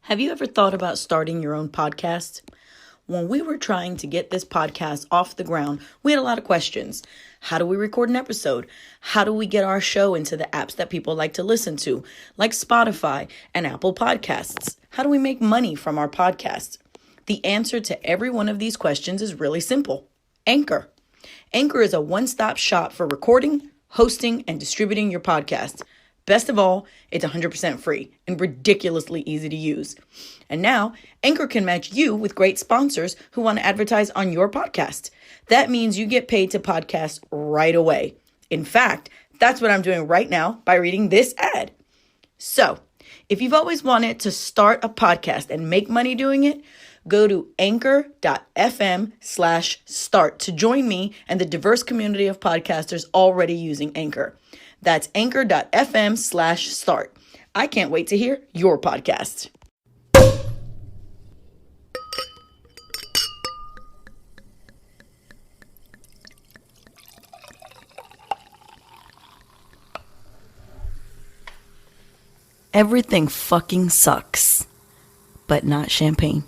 Have you ever thought about starting your own podcast? When we were trying to get this podcast off the ground, we had a lot of questions. How do we record an episode? How do we get our show into the apps that people like to listen to, like Spotify and Apple Podcasts? How do we make money from our podcast? The answer to every one of these questions is really simple. Anchor. Anchor is a one-stop shop for recording, hosting, and distributing your podcast. Best of all, it's 100% free and ridiculously easy to use. And now, Anchor can match you with great sponsors who want to advertise on your podcast. That means you get paid to podcast right away. In fact, that's what I'm doing right now by reading this ad. So, if you've always wanted to start a podcast and make money doing it, go to anchor.fm/start to join me and the diverse community of podcasters already using Anchor. That's anchor.fm/start. I can't wait to hear your podcast. Everything fucking sucks, but not champagne.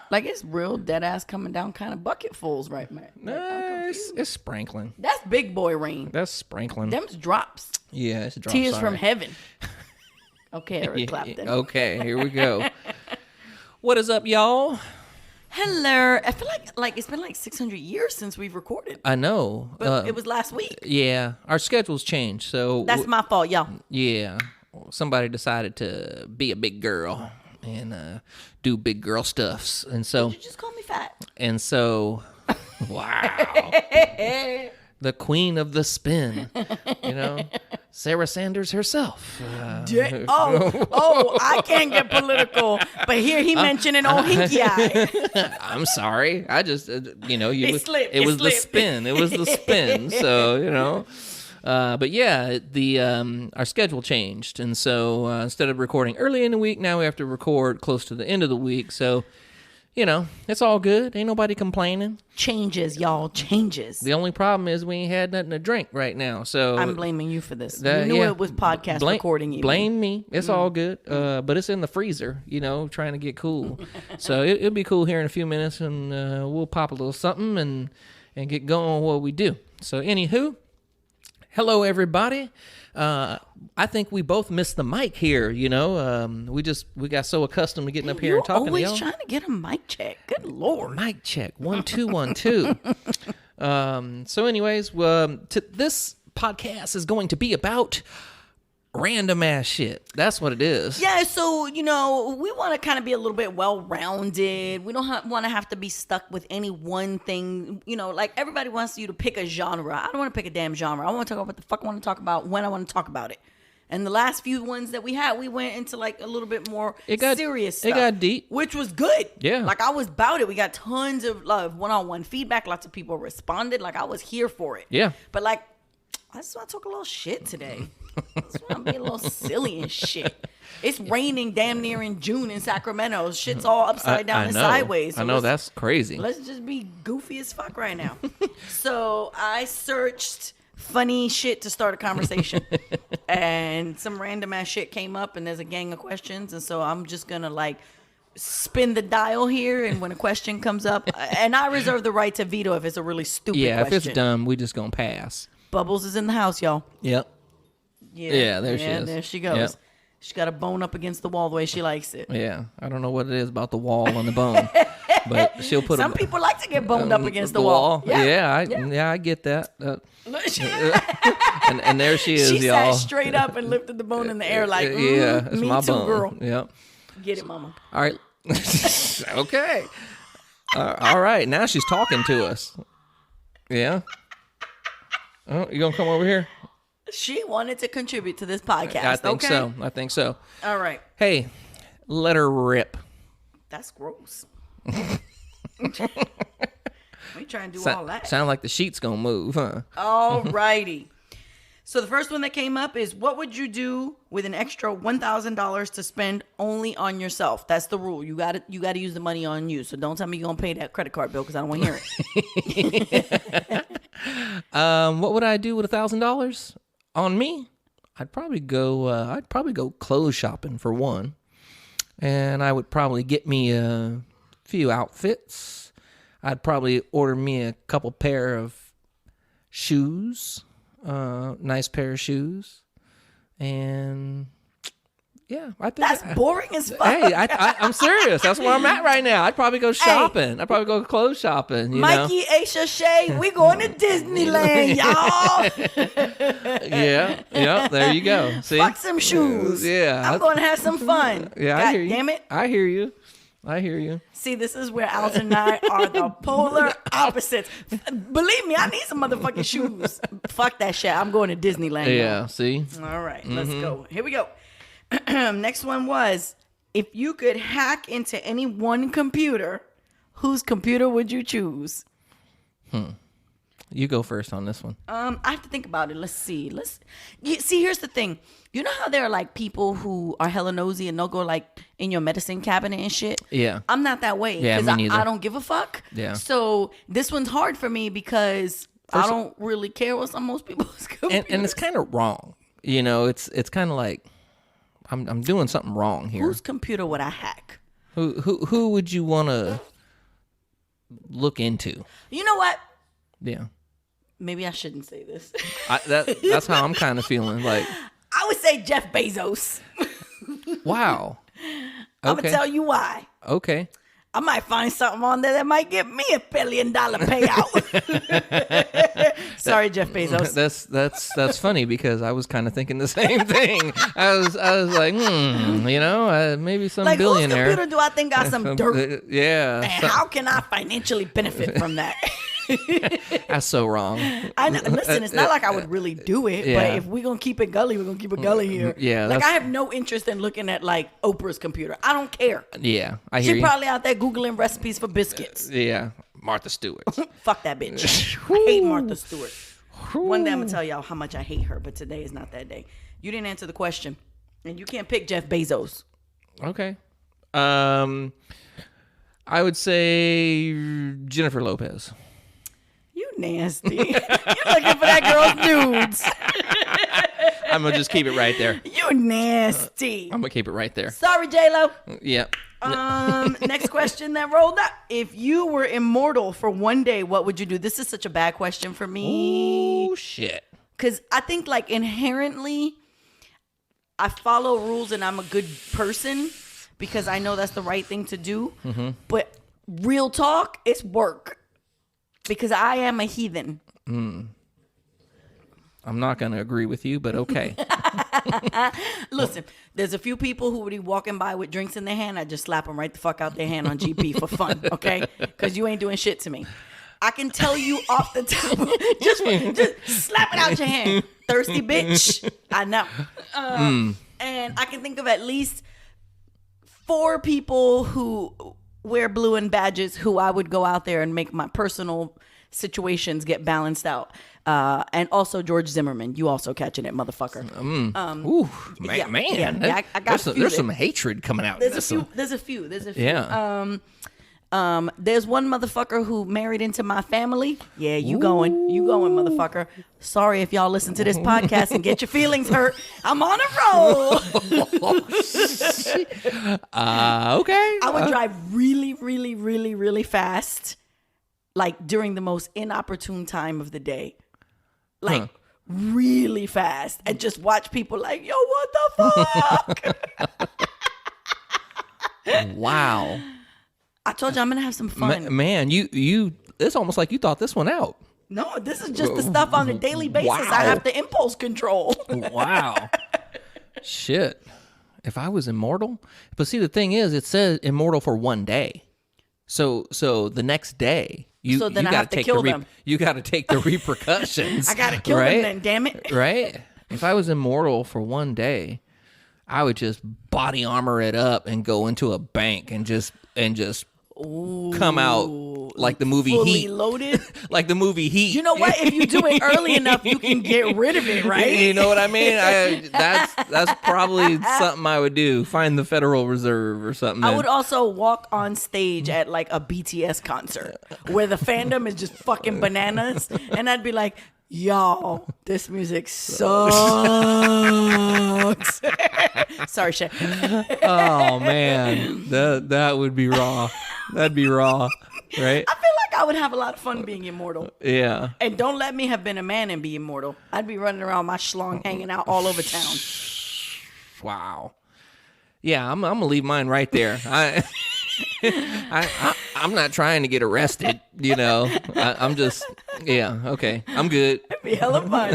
Like it's real dead ass coming down kind of bucketfuls right now. It's sprinkling. That's big boy rain. That's sprinkling. Them's drops. Yeah, it's drops. Tears from heaven. Okay, Eric Clapton. Okay, here we go. What is up, y'all? Hello. I feel like it's been like 600 years since we've recorded. I know. But it was last week. Yeah, our schedules changed, so... That's my fault, y'all. Yeah. Somebody decided to be a big girl and do big girl stuffs. And so... Did you just call me fat? And so... Wow. The queen of the spin. You know? Sarah Sanders herself. I can't get political, but here he mentioned an old hinky eye. I'm sorry. I just, It was the slipped. spin. It was the spin. So, but yeah, our schedule changed. And so instead of recording early in the week, now we have to record close to the end of the week. So, it's all good. Ain't nobody complaining. Changes, y'all. Changes. The only problem is we ain't had nothing to drink right now. So I'm blaming you for this. You knew it was podcast recording. Even. Blame me. It's all good. But it's in the freezer, trying to get cool. So it'll be cool here in a few minutes, and we'll pop a little something and get going on what we do. So anywho, hello everybody. I think we both missed the mic here, we got so accustomed to getting up here and talking to y'all. You're always trying to get a mic check. Good Lord. Mic check. 1 2 1 2. So anyways, this podcast is going to be about random ass shit. That's what it is. Yeah, so, we want to kind of be a little bit well-rounded. We don't want to have to be stuck with any one thing. Like everybody wants you to pick a genre. I don't want to pick a damn genre. I want to talk about what the fuck I want to talk about when I want to talk about it. And the last few ones that we had, we went into like a little bit more serious stuff. It got deep. Which was good. Yeah. Like I was about it. We got tons of one-on-one feedback. Lots of people responded. Like I was here for it. Yeah. But like, I just want to talk a little shit today. I just want to be a little silly and shit. It's raining damn near in June in Sacramento. Shit's all upside down and sideways. So I know, that's crazy. Let's just be goofy as fuck right now. So I searched funny shit to start a conversation. And some random ass shit came up, and there's a gang of questions. And so I'm just going to spin the dial here, and when a question comes up, and I reserve the right to veto if it's a really stupid question. If it's dumb, we just going to pass. Bubbles is in the house, y'all. Yep. Yeah, there she is. There she goes. Yep. She got a bone up against the wall the way she likes it. Yeah, I don't know what it is about the wall and the bone, but she'll put some people like to get boned up against the wall. Yeah, I get that. And there she is, y'all. She sat straight up and lifted the bone in the air like, it's me my too, bone. girl. Yep. Get it, mama. All right. Okay. All right, now she's talking to us. Yeah. Oh, you gonna come over here? She wanted to contribute to this podcast. I think so. All right. Hey, let her rip. That's gross. We trying to do all that. Sound like the sheet's gonna move, huh? All righty. So the first one that came up is, what would you do with an extra $1,000 to spend only on yourself? That's the rule. You got to use the money on you. So don't tell me you're gonna pay that credit card bill, because I don't want to hear it. What would I do with $1,000 on me? I'd probably go clothes shopping for one, and I would probably get me a few outfits. I'd probably order me a couple pair of shoes. Nice pair of shoes, and yeah, I think that's boring as fuck. Hey, I'm serious. That's where I'm at right now. I'd probably go shopping. I'd probably go clothes shopping. You Mikey, know? Aisha, Shay, we going to Disneyland, y'all. Yeah. There you go. See, fuck some shoes. Yeah, I'm going to have some fun. Yeah, God I hear you. Damn it. I hear you. See, this is where Alton and I are the polar opposites. Believe me, I need some motherfucking shoes. Fuck that shit. I'm going to Disneyland. Yeah, now. see? All right, let's go. Here we go. Next one was, if you could hack into any one computer, whose computer would you choose? You go first on this one. I have to think about it. Let's see. See, here's the thing. You know how there are like people who are hella nosy and they'll go like in your medicine cabinet and shit? Yeah. I'm not that way. Yeah, me neither. I don't give a fuck. Yeah. So this one's hard for me because I don't really care what's on most people's computers. And it's kind of wrong. You know, it's kind of like I'm doing something wrong here. Whose computer would I hack? Who would you want to look into? You know what? Yeah. Maybe I shouldn't say this. That's how I'm kind of feeling. Like, I would say Jeff Bezos. Wow. Okay. I'm going to tell you why. Okay. I might find something on there that might give me $1 billion payout. Sorry, Jeff Bezos. That's funny, because I was kind of thinking the same thing. I was like, maybe some like, billionaire. Whose computer do I think got some dirt? Yeah. And how can I financially benefit from that? That's so wrong. I know, listen, it's not like I would really do it, Yeah. but if we're gonna keep it gully, we're gonna keep it gully here. Yeah, like I have no interest in looking at like Oprah's computer. I don't care. Yeah, I hear She's you. probably out there googling recipes for biscuits. Yeah, Martha Stewart. Fuck that bitch. I hate Martha Stewart. One day I'm gonna tell y'all how much I hate her, but today is not that day. You didn't answer the question, and you can't pick Jeff Bezos. Okay. I would say Jennifer Lopez. You nasty. You looking for that girl's nudes. I'm gonna just keep it right there. You nasty. I'm gonna keep it right there. Sorry, J-Lo. Yeah. Next question that rolled up. If you were immortal for one day, what would you do? This is such a bad question for me. Oh, shit. Because I think like inherently, I follow rules and I'm a good person because I know that's the right thing to do. Mm-hmm. But real talk, it's work. Because I am a heathen. I'm not going to agree with you, but okay. Listen, there's a few people who would be walking by with drinks in their hand. I just slap them right the fuck out their hand on GP for fun, okay? Because you ain't doing shit to me. I can tell you off the top. just slap it out your hand. Thirsty bitch. I know. And I can think of at least 4 people who wear blue and badges who I would go out there and make my personal situations get balanced out. And also George Zimmerman. You also catching it, motherfucker. Ooh, man. Yeah, I got there's some hatred coming out. There's a few. Yeah. There's one motherfucker who married into my family. Yeah, you going, motherfucker. Sorry if y'all listen to this podcast and get your feelings hurt. I'm on a roll. Okay. I would drive really, really, really, really fast, like during the most inopportune time of the day, like really fast, and just watch people like, yo, what the fuck? Wow. I told you I'm gonna have some fun. Man, you it's almost like you thought this one out. No, this is just the stuff on a daily basis. Wow. I have to impulse control. Wow. Shit. If I was immortal, but see, the thing is, it says immortal for one day. So the next day, So then I have to kill them. You got to take the repercussions. I got to kill them then, damn it. Right? If I was immortal for one day, I would just body armor it up and go into a bank and just come out like the movie fully Heat. Loaded. Like the movie Heat. You know what? If you do it early enough, you can get rid of it, right? You know what I mean? That's probably something I would do. Find the Federal Reserve or something. I would also walk on stage at like a BTS concert where the fandom is just fucking bananas, and I'd be like, y'all, this music sucks. Sorry, Shay. Oh man, that would be raw. That'd be raw, right? I feel like I would have a lot of fun being immortal. Yeah. And don't let me have been a man and be immortal. I'd be running around my schlong hanging out all over town. Wow. Yeah, I'm gonna leave mine right there. I'm not trying to get arrested, you know. I'm just, yeah, okay, I'm good. It'd be hella fun.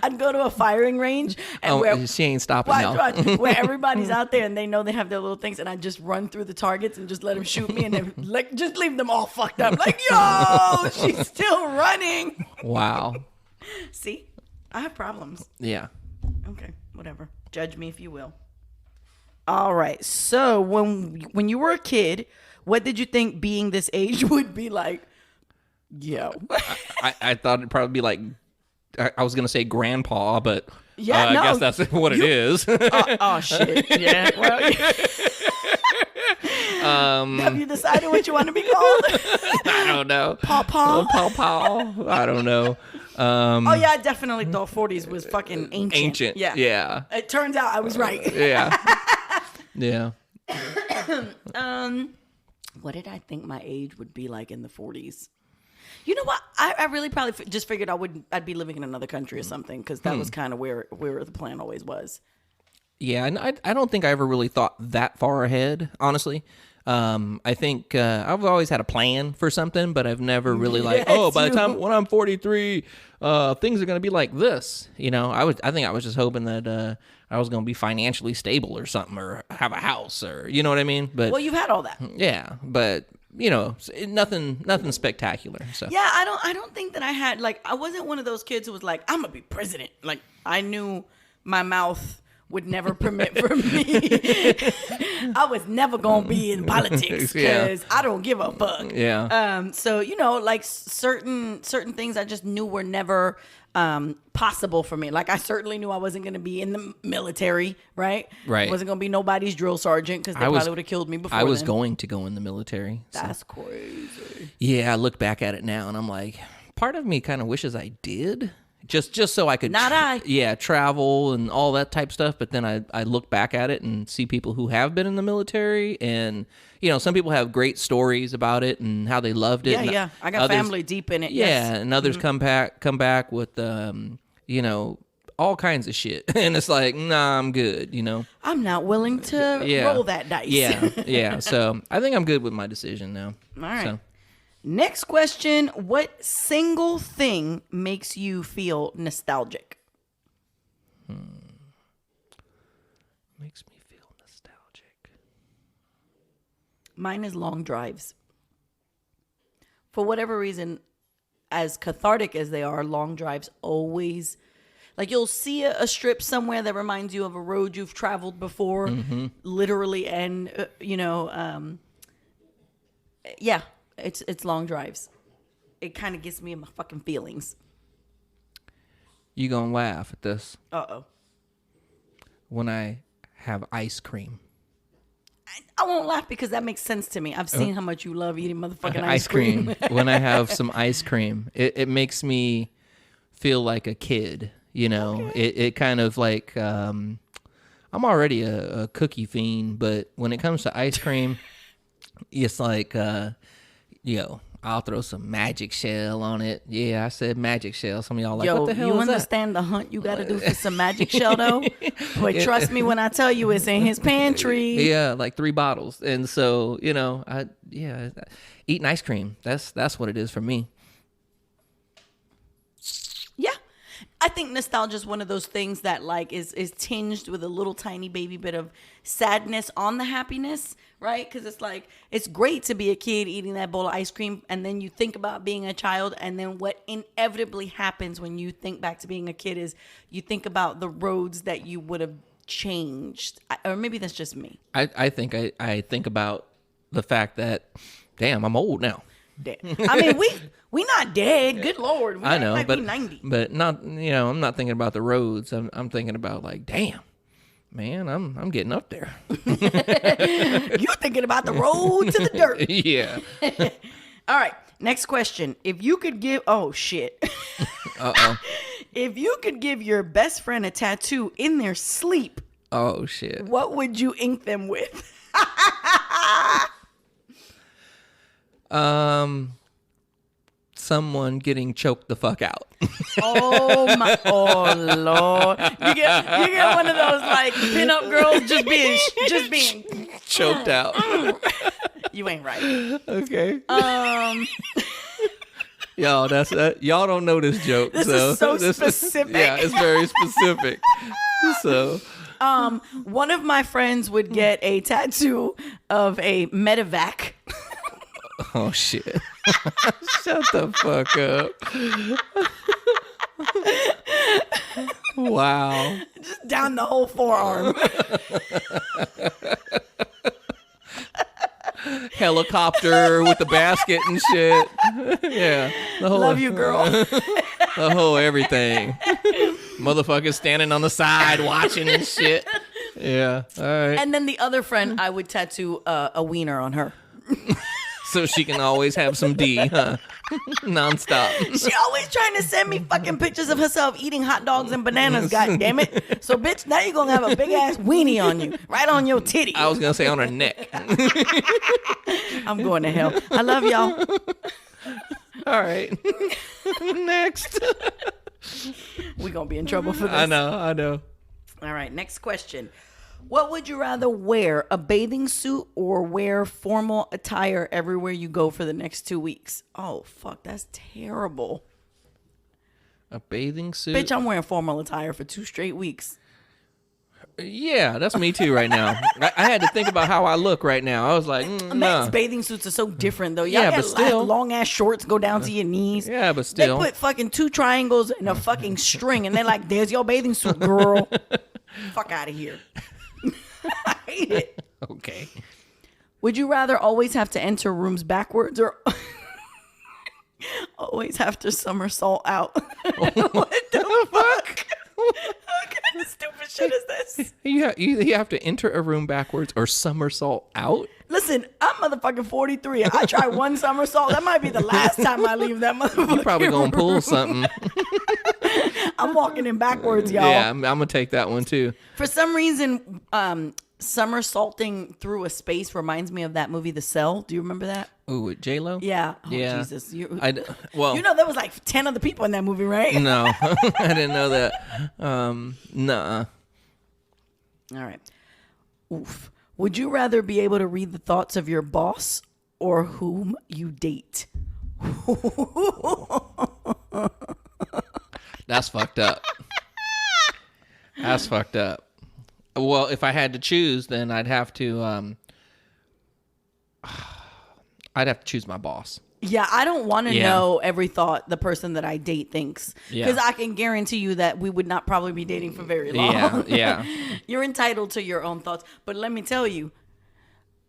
I'd go to a firing range and she ain't stopping now. Where everybody's out there and they know they have their little things, and I just run through the targets and just let them shoot me, and then just leave them all fucked up. Like, yo, she's still running. Wow. See, I have problems. Yeah. Okay, whatever. Judge me if you will. All right. So when you were a kid, what did you think being this age would be like? Yo. I thought it'd probably be like, I was going to say grandpa, but yeah, no, I guess that's what it is. Oh, shit. Yeah. Well, have you decided what you want to be called? I don't know. Paw. I don't know. Oh, yeah, I definitely thought 40s was fucking ancient. Yeah. It turns out I was right. Yeah. Yeah. What did I think my age would be like in the 40s? You know what? I really probably just figured I'd be living in another country or something, because that was kind of where the plan always was. Yeah, and I don't think I ever really thought that far ahead, honestly. I think I've always had a plan for something, but I've never really by the time when I'm 43, things are going to be like this. You know, I think I was just hoping that I was going to be financially stable or something, or have a house, or you know what I mean. But well, you've had all that. Yeah, but you know, nothing spectacular. So yeah, I don't think that I had, like, I wasn't one of those kids who was like, I'm gonna be president. Like, I knew my mouth would never permit for me. I was never gonna be in politics because I don't give a fuck. Yeah. So you know, like certain things I just knew were never possible for me. Like, I certainly knew I wasn't gonna be in the military, right? Right. Wasn't gonna be nobody's drill sergeant because they probably would have killed me before. I was going to go in the military. That's crazy. Yeah, I look back at it now and I'm like, part of me kind of wishes I did. Just so I could travel and all that type stuff. But then I look back at it and see people who have been in the military, and you know, some people have great stories about it and how they loved it. Yeah, I got family deep in it. Yeah, yes. And others come back with you know, all kinds of shit, and it's like, nah, I'm good. You know, I'm not willing to roll that dice. Yeah. So I think I'm good with my decision now. All right. So. Next question. What single thing makes you feel nostalgic? Makes me feel nostalgic. Mine is long drives. For whatever reason, as cathartic as they are, long drives always, like, you'll see a strip somewhere that reminds you of a road you've traveled before, literally, and It's long drives. It kind of gets me in my fucking feelings. You gonna laugh at this? Uh-oh. When I have ice cream. I won't laugh because that makes sense to me. I've seen how much you love eating motherfucking ice cream. When I have some ice cream, it makes me feel like a kid. You know, it kind of like, I'm already a cookie fiend, but when it comes to ice cream, it's like, I'll throw some magic shell on it. Yeah, I said magic shell. Some of y'all like, what the hell is that? You understand the hunt you got to do for some magic shell, though? But trust me when I tell you it's in his pantry. Yeah, like 3 bottles. And so, you know, eating ice cream. That's what it is for me. Yeah. I think nostalgia is one of those things that like is tinged with a little tiny baby bit of sadness on the happiness, right? Because it's like, it's great to be a kid eating that bowl of ice cream, and then you think about being a child, and then what inevitably happens when you think back to being a kid is you think about the roads that you would have changed. Or maybe that's just me. I think I think about the fact that, damn, I'm old now. Dead. I mean, we not dead. Good Lord. We I know, like but 90. but not, I'm not thinking about the roads. I'm thinking about like, damn, man, I'm getting up there. You're thinking about the road to the dirt. Yeah. All right. Next question. If you could give, oh shit. Uh-oh. If you could give your best friend a tattoo in their sleep, Oh shit. what would you ink them with? Someone getting choked the fuck out. Oh Lord. You get one of those like pinup girls just being Choked out. You ain't right. Okay. Y'all, y'all don't know this joke. This is so specific. Yeah, it's very specific. So One of my friends would get a tattoo of a medevac. oh shit. Shut the fuck up. Wow. Just down the whole forearm. Helicopter with the basket and shit. Yeah. The whole, Love you, girl. The whole everything. Motherfuckers standing on the side watching and shit. Yeah. All right. And then the other friend, I would tattoo a wiener on her. So she can always have some D, huh? Nonstop. She always trying to send me fucking pictures of herself eating hot dogs and bananas, god damn it. So bitch, now you're gonna have a big ass weenie on you. Right on your titty. I was gonna say on her neck. I'm going to hell. I love y'all. All right. Next. We're gonna be in trouble for this. I know. All right, next question. What would you rather wear, a bathing suit or wear formal attire everywhere you go for the next 2 weeks? Oh, fuck, that's terrible. A bathing suit? Bitch, I'm wearing formal attire for 2 straight weeks. Yeah, that's me too right now. I had to think about how I look right now. I was like, Men's nah. bathing suits are so different, though. Y'all Yeah, got but still. long ass shorts go down to your knees. Yeah, but still. They put fucking 2 triangles in a fucking string, and they're like, "There's your bathing suit, girl." Fuck out of here. I hate it. Okay. Would you rather always have to enter rooms backwards or always have to somersault out? What the fuck? What kind of stupid shit is this? You have to enter a room backwards or somersault out? Listen, I'm motherfucking 43. I try one somersault. That might be the last time I leave that motherfucker. You probably gonna pull something. I'm walking in backwards, y'all. Yeah, I'm gonna take that one too. For some reason, somersaulting through a space reminds me of that movie, The Cell. Do you remember that? Ooh, with J-Lo? Yeah. Oh, Yeah. Jesus. Well, You know there was like 10 other people in that movie, right? no, I didn't know that. Nuh-uh. All right. Oof. Would you rather be able to read the thoughts of your boss or whom you date? That's fucked up. That's fucked up. Well, if I had to choose, then I'd have to choose my boss. Yeah, I don't want to Yeah. know every thought the person that I date thinks. Yeah. Because I can guarantee you that we would not probably be dating for very long. Yeah. You're entitled to your own thoughts. But let me tell you,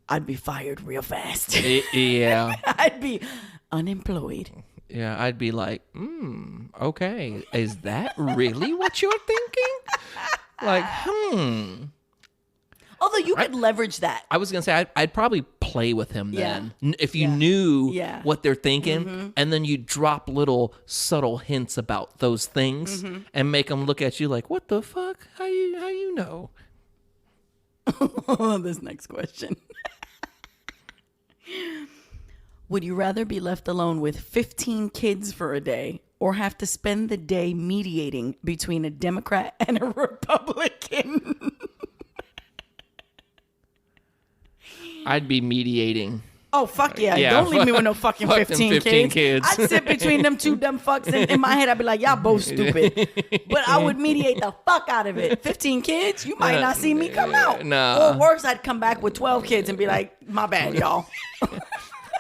I'd be fired real fast. Yeah. I'd be unemployed. Yeah, I'd be like, okay, is that really what you're thinking? Like, Although you could leverage that. I was going to say, I'd probably play with him then. If you Yeah. knew Yeah. what they're thinking, and then you drop little subtle hints about those things and make them look at you like, what the fuck? How you know? This next question. Would you rather be left alone with 15 kids for a day or have to spend the day mediating between a Democrat and a Republican? I'd be mediating. Oh, fuck yeah. Yeah, Don't leave me with no fucking fuck them 15 kids. 15 kids. I'd sit between them two dumb fucks, and in my head, I'd be like, y'all both stupid. But I would mediate the fuck out of it. 15 kids, you might not see me come out. Nah. Or worse, I'd come back with 12 kids and be like, my bad, y'all.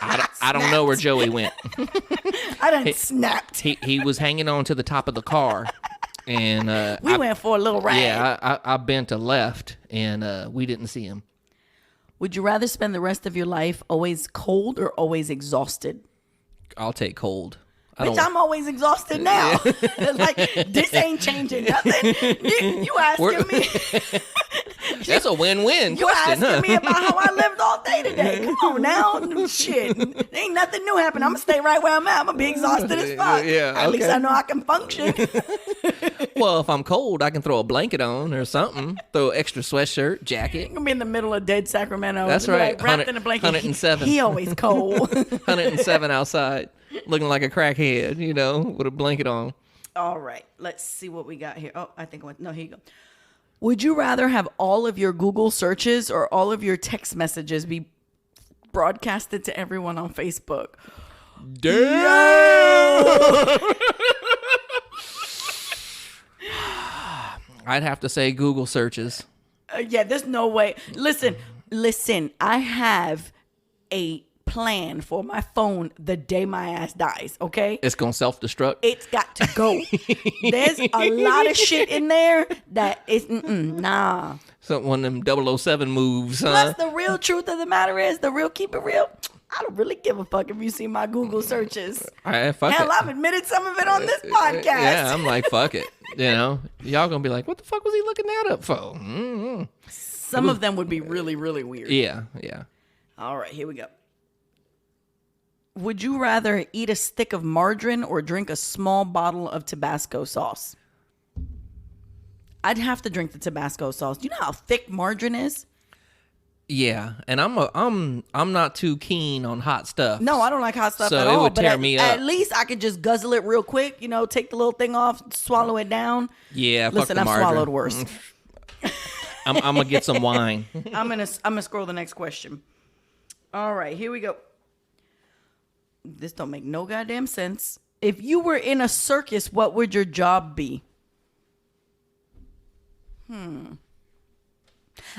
I don't know where Joey went. I done snapped. He was hanging on to the top of the car. And we went for a little ride. Yeah, I bent to left, and we didn't see him. Would you rather spend the rest of your life always cold or always exhausted? I'll take cold. Bitch, I'm always exhausted now. Like, this ain't changing nothing. You asking me. That's a win-win You question, asking me about how I lived all day today. Come on now. Shit. Ain't nothing new happening. I'm going to stay right where I'm at. I'm going to be exhausted as fuck. Yeah, At least okay. I know I can function. Well, if I'm cold, I can throw a blanket on or something. Throw an extra sweatshirt, jacket. I'm going to be in the middle of dead Sacramento. That's Be right. Like, wrapped in a blanket. 107. He always cold. 107 outside, looking like a crackhead, with a blanket on. All right. Let's see what we got here. Oh, I think I went. No, here you go. Would you rather have all of your Google searches or all of your text messages be broadcasted to everyone on Facebook? Damn! I'd have to say Google searches. Yeah, there's no way. Listen. I have a plan for my phone the day my ass dies, okay? It's going to self-destruct? It's got to go. There's a lot of shit in there that is, nah. So one of them 007 moves, huh? Plus, the real truth of the matter is, keep it real, I don't really give a fuck if you see my Google searches. Fuck Hell, it. I've admitted some of it on this podcast. Yeah, I'm like, fuck it. Y'all gonna be like, what the fuck was he looking that up for? Mm-hmm. Some of them would be really, really weird. Yeah. All right, here we go. Would you rather eat a stick of margarine or drink a small bottle of Tabasco sauce? I'd have to drink the Tabasco sauce. Do you know how thick margarine is? Yeah, and I'm not too keen on hot stuff. No, I don't like hot stuff so at all. it would tear but me up. At least I could just guzzle it real quick. Take the little thing off, swallow it down. Yeah, listen, fuck the I've margarine. swallowed worse. I'm gonna get some wine. I'm gonna scroll the next question. All right, here we go. This don't make no goddamn sense. If you were in a circus, what would your job be?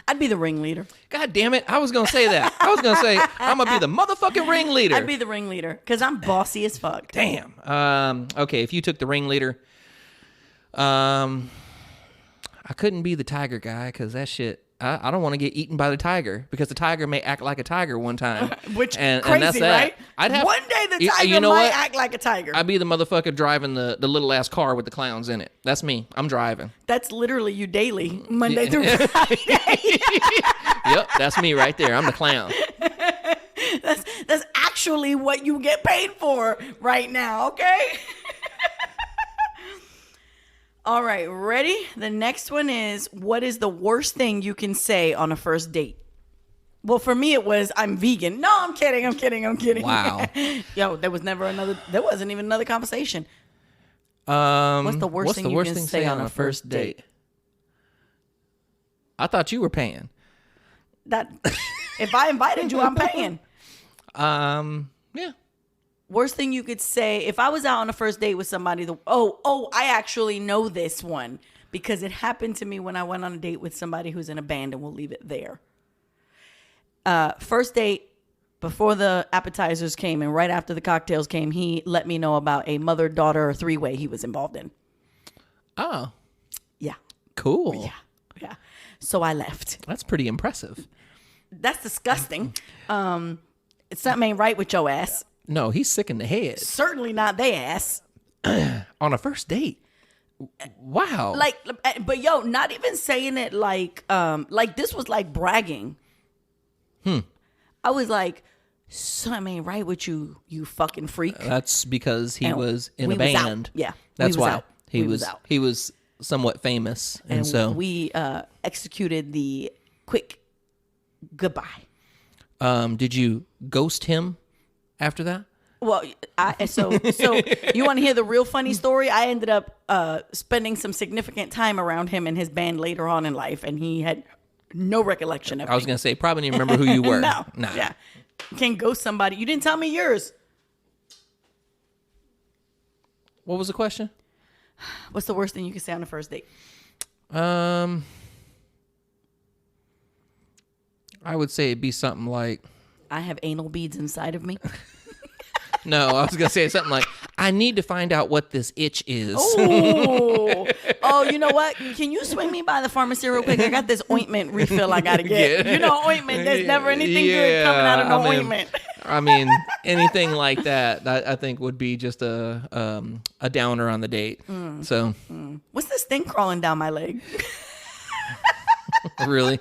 I'd be the ringleader. God damn it! I was gonna say that. I was gonna say I'm gonna be the motherfucking ringleader. I'd be the ringleader because I'm bossy as fuck. Damn. Okay, if you took the ringleader, I couldn't be the tiger guy because that shit. I don't want to get eaten by the tiger because the tiger may act like a tiger one time. Which and crazy, that's that. right? I'd have, one day the tiger you know might what? act like a tiger. I'd be the motherfucker driving the little ass car with the clowns in it. That's me. I'm driving. That's literally you daily, Monday through Friday. Yep, that's me right there. I'm the clown. That's actually what you get paid for right now, okay? All right, ready? The next one is, what is the worst thing you can say on a first date? Well, for me, it was, I'm vegan. No, I'm kidding. Wow. Yo, there wasn't even another conversation. What's the worst thing you can say on a first date? I thought you were paying. If I invited you, I'm paying. Yeah. Worst thing you could say, if I was out on a first date with somebody, I actually know this one because it happened to me when I went on a date with somebody who's in a band, and we'll leave it there. First date, before the appetizers came and right after the cocktails came, he let me know about a mother-daughter three-way he was involved in. Oh. Yeah. Cool. Yeah. So I left. That's pretty impressive. That's disgusting. Something ain't right with your ass. No, he's sick in the head. Certainly not they ass. On a first date. Wow. But not even saying it like this was like bragging. I was like, something ain't right with you, you fucking freak. That's because he was in a was band. Out. Yeah. That's why. Out. He was somewhat famous. And so we executed the quick goodbye. Did you ghost him after that? Well, so you want to hear the real funny story? I ended up spending some significant time around him and his band later on in life, and he had no recollection of I was me. going to say, probably didn't remember who you were. No. Nah. Yeah. You can't ghost somebody. You didn't tell me yours. What was the question? What's the worst thing you can say on the first date? I would say it'd be something like, I have anal beads inside of me. no, I was going to say something like, I need to find out what this itch is. Oh, you know what? Can you swing me by the pharmacy real quick? I got this ointment refill I got to get. You know, ointment. There's never anything good coming out of no ointment. I mean, anything like that, I think would be just a downer on the date. So, what's this thing crawling down my leg? Really?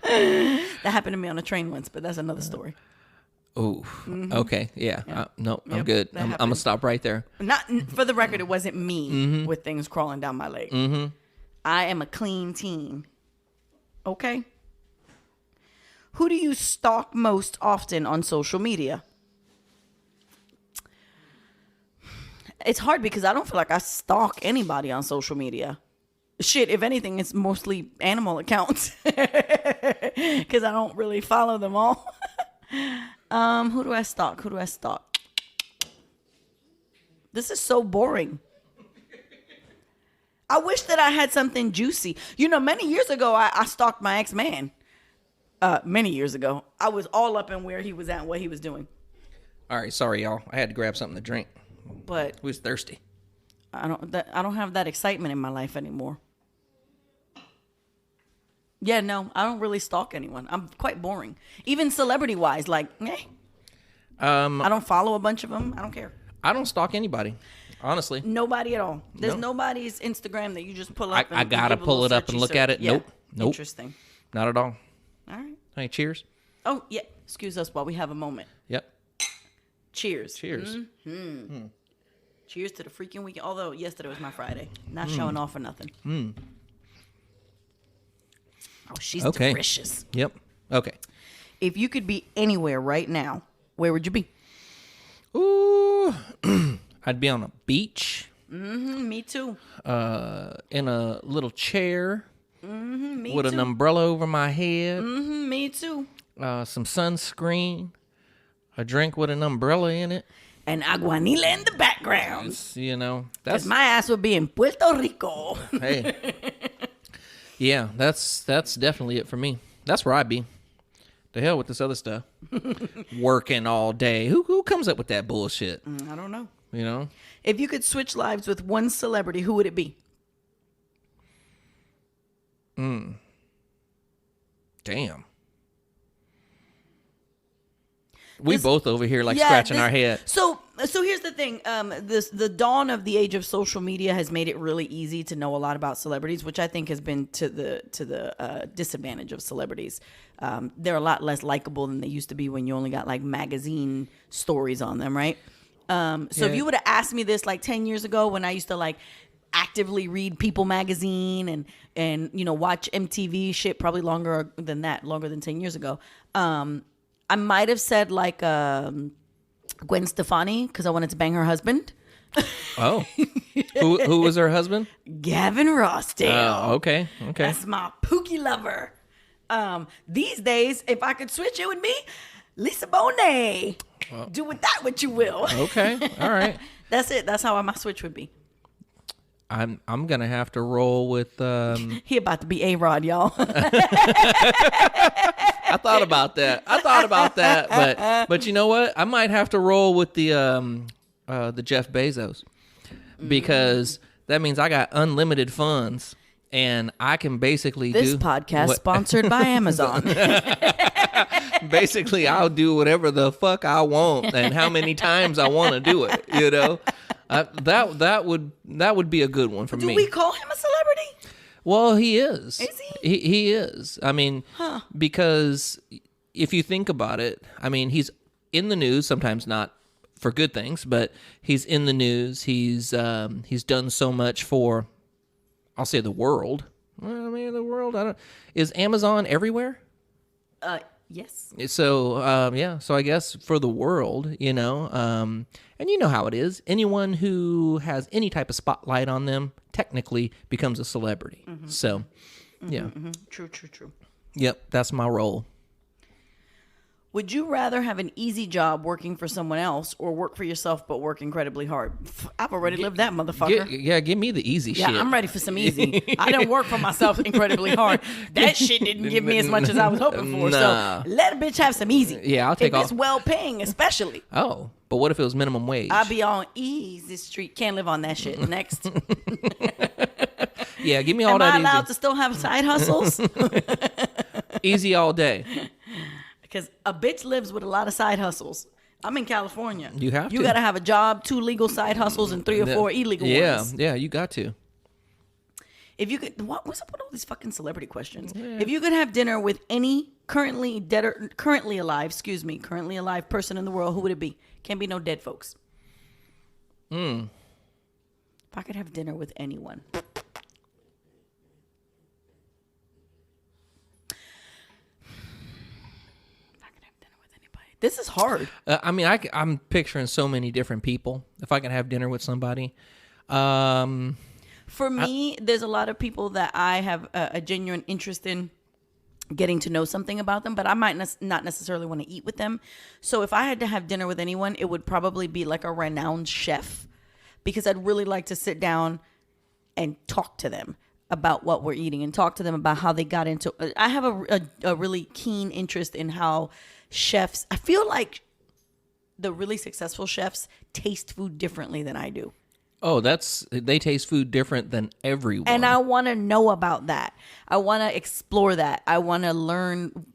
That happened to me on a train once, but that's another story. Oh, okay. Yeah. No, I'm good. I'm going to stop right there. Not for the record, it wasn't me with things crawling down my leg. I am a clean teen. Okay. Who do you stalk most often on social media? It's hard because I don't feel like I stalk anybody on social media. Shit, if anything, it's mostly animal accounts because I don't really follow them all. Who do I stalk? This is so boring. I wish that I had something juicy. You know, many years ago, I stalked my ex-man. Many years ago. I was all up in where he was at and what he was doing. All right, sorry, y'all. I had to grab something to drink. But I was thirsty. I don't have that excitement in my life anymore. Yeah, no, I don't really stalk anyone. I'm quite boring. Even celebrity-wise, like, I don't follow a bunch of them. I don't care. I don't stalk anybody, honestly. Nobody at all. There's nobody's Instagram that you just pull up. I gotta pull it up and look at it. Yeah. Nope. Interesting. Not at all. All right. Hey, cheers. Oh, yeah. Excuse us while we have a moment. Yep. Cheers. Cheers. Cheers to the freaking weekend. Although yesterday was my Friday. Not showing off for nothing. Oh, she's delicious. Yep. Okay. If you could be anywhere right now, where would you be? Ooh. I'd be on a beach. Me too. In a little chair. Me with too. An umbrella over my head. Me too. Some sunscreen. A drink with an umbrella in it. And aguanile in the background. You know, that's my ass would be in Puerto Rico. Hey. Yeah, that's definitely it for me. That's where I'd be. The hell with this other stuff. Working all day. Who comes up with that bullshit? I don't know. You know? If you could switch lives with one celebrity, who would it be? Damn. We both over here scratching our head. So here's the thing. The dawn of the age of social media has made it really easy to know a lot about celebrities, which I think has been to the disadvantage of celebrities. They're a lot less likable than they used to be when you only got like magazine stories on them, right? If you would have asked me this like 10 years ago when I used to like actively read People magazine and you know watch MTV shit, probably longer than 10 years ago. I might have said like Gwen Stefani because I wanted to bang her husband. Oh, who was her husband? Gavin Rossdale. Oh, okay. That's my pookie lover. These days, if I could switch, it would be Lisa Bonet. Well, do with that what you will. Okay, all right. That's it. That's how my switch would be. I'm gonna have to roll with. He about to be A-Rod, y'all. I thought about that, but you know what? I might have to roll with the Jeff Bezos because that means I got unlimited funds and I can basically do this podcast sponsored by Amazon. Basically, I'll do whatever the fuck I want and how many times I want to do it. You know, that would be a good one for me. Do we call him a celebrity? Well, he is. Is he? He is. I mean, because if you think about it, I mean, he's in the news, sometimes not for good things, but he's in the news. He's done so much for, I'll say, the world. Well, I mean, the world. Is Amazon everywhere? Yes. So, so I guess for the world, you know, and you know how it is. Anyone who has any type of spotlight on them technically becomes a celebrity. Mm-hmm. So, yeah. Mm-hmm. True. Yep, that's my role. Would you rather have an easy job working for someone else or work for yourself but work incredibly hard? I've already lived that, motherfucker. Give me the easy shit. Yeah, I'm ready for some easy. I didn't work for myself incredibly hard. That shit didn't give me as much as I was hoping for. Nah. So let a bitch have some easy. Yeah, I'll take if it's well paying, especially. Oh, but what if it was minimum wage? I'll be on easy street. Can't live on that shit. Next. Yeah, give me all that easy. Am I allowed to still have side hustles? Easy all day. Because a bitch lives with a lot of side hustles. I'm in California. You have to. You got to have a job, 2 legal side hustles, and 3 or 4 illegal ones. Yeah, you got to. If you could, what's up with all these fucking celebrity questions? Yeah. If you could have dinner with any currently alive person in the world, who would it be? Can't be no dead folks. If I could have dinner with anyone. This is hard. I mean, I'm picturing so many different people. If I can have dinner with somebody. For me, there's a lot of people that I have a genuine interest in getting to know something about them, but I might not necessarily want to eat with them. So if I had to have dinner with anyone, it would probably be like a renowned chef, because I'd really like to sit down and talk to them about what we're eating and talk to them about how they got into it. I have a really keen interest in how chefs, I feel like the really successful chefs taste food differently than I do. Oh, they taste food different than everyone. And I want to know about that. I want to explore that. I want to learn,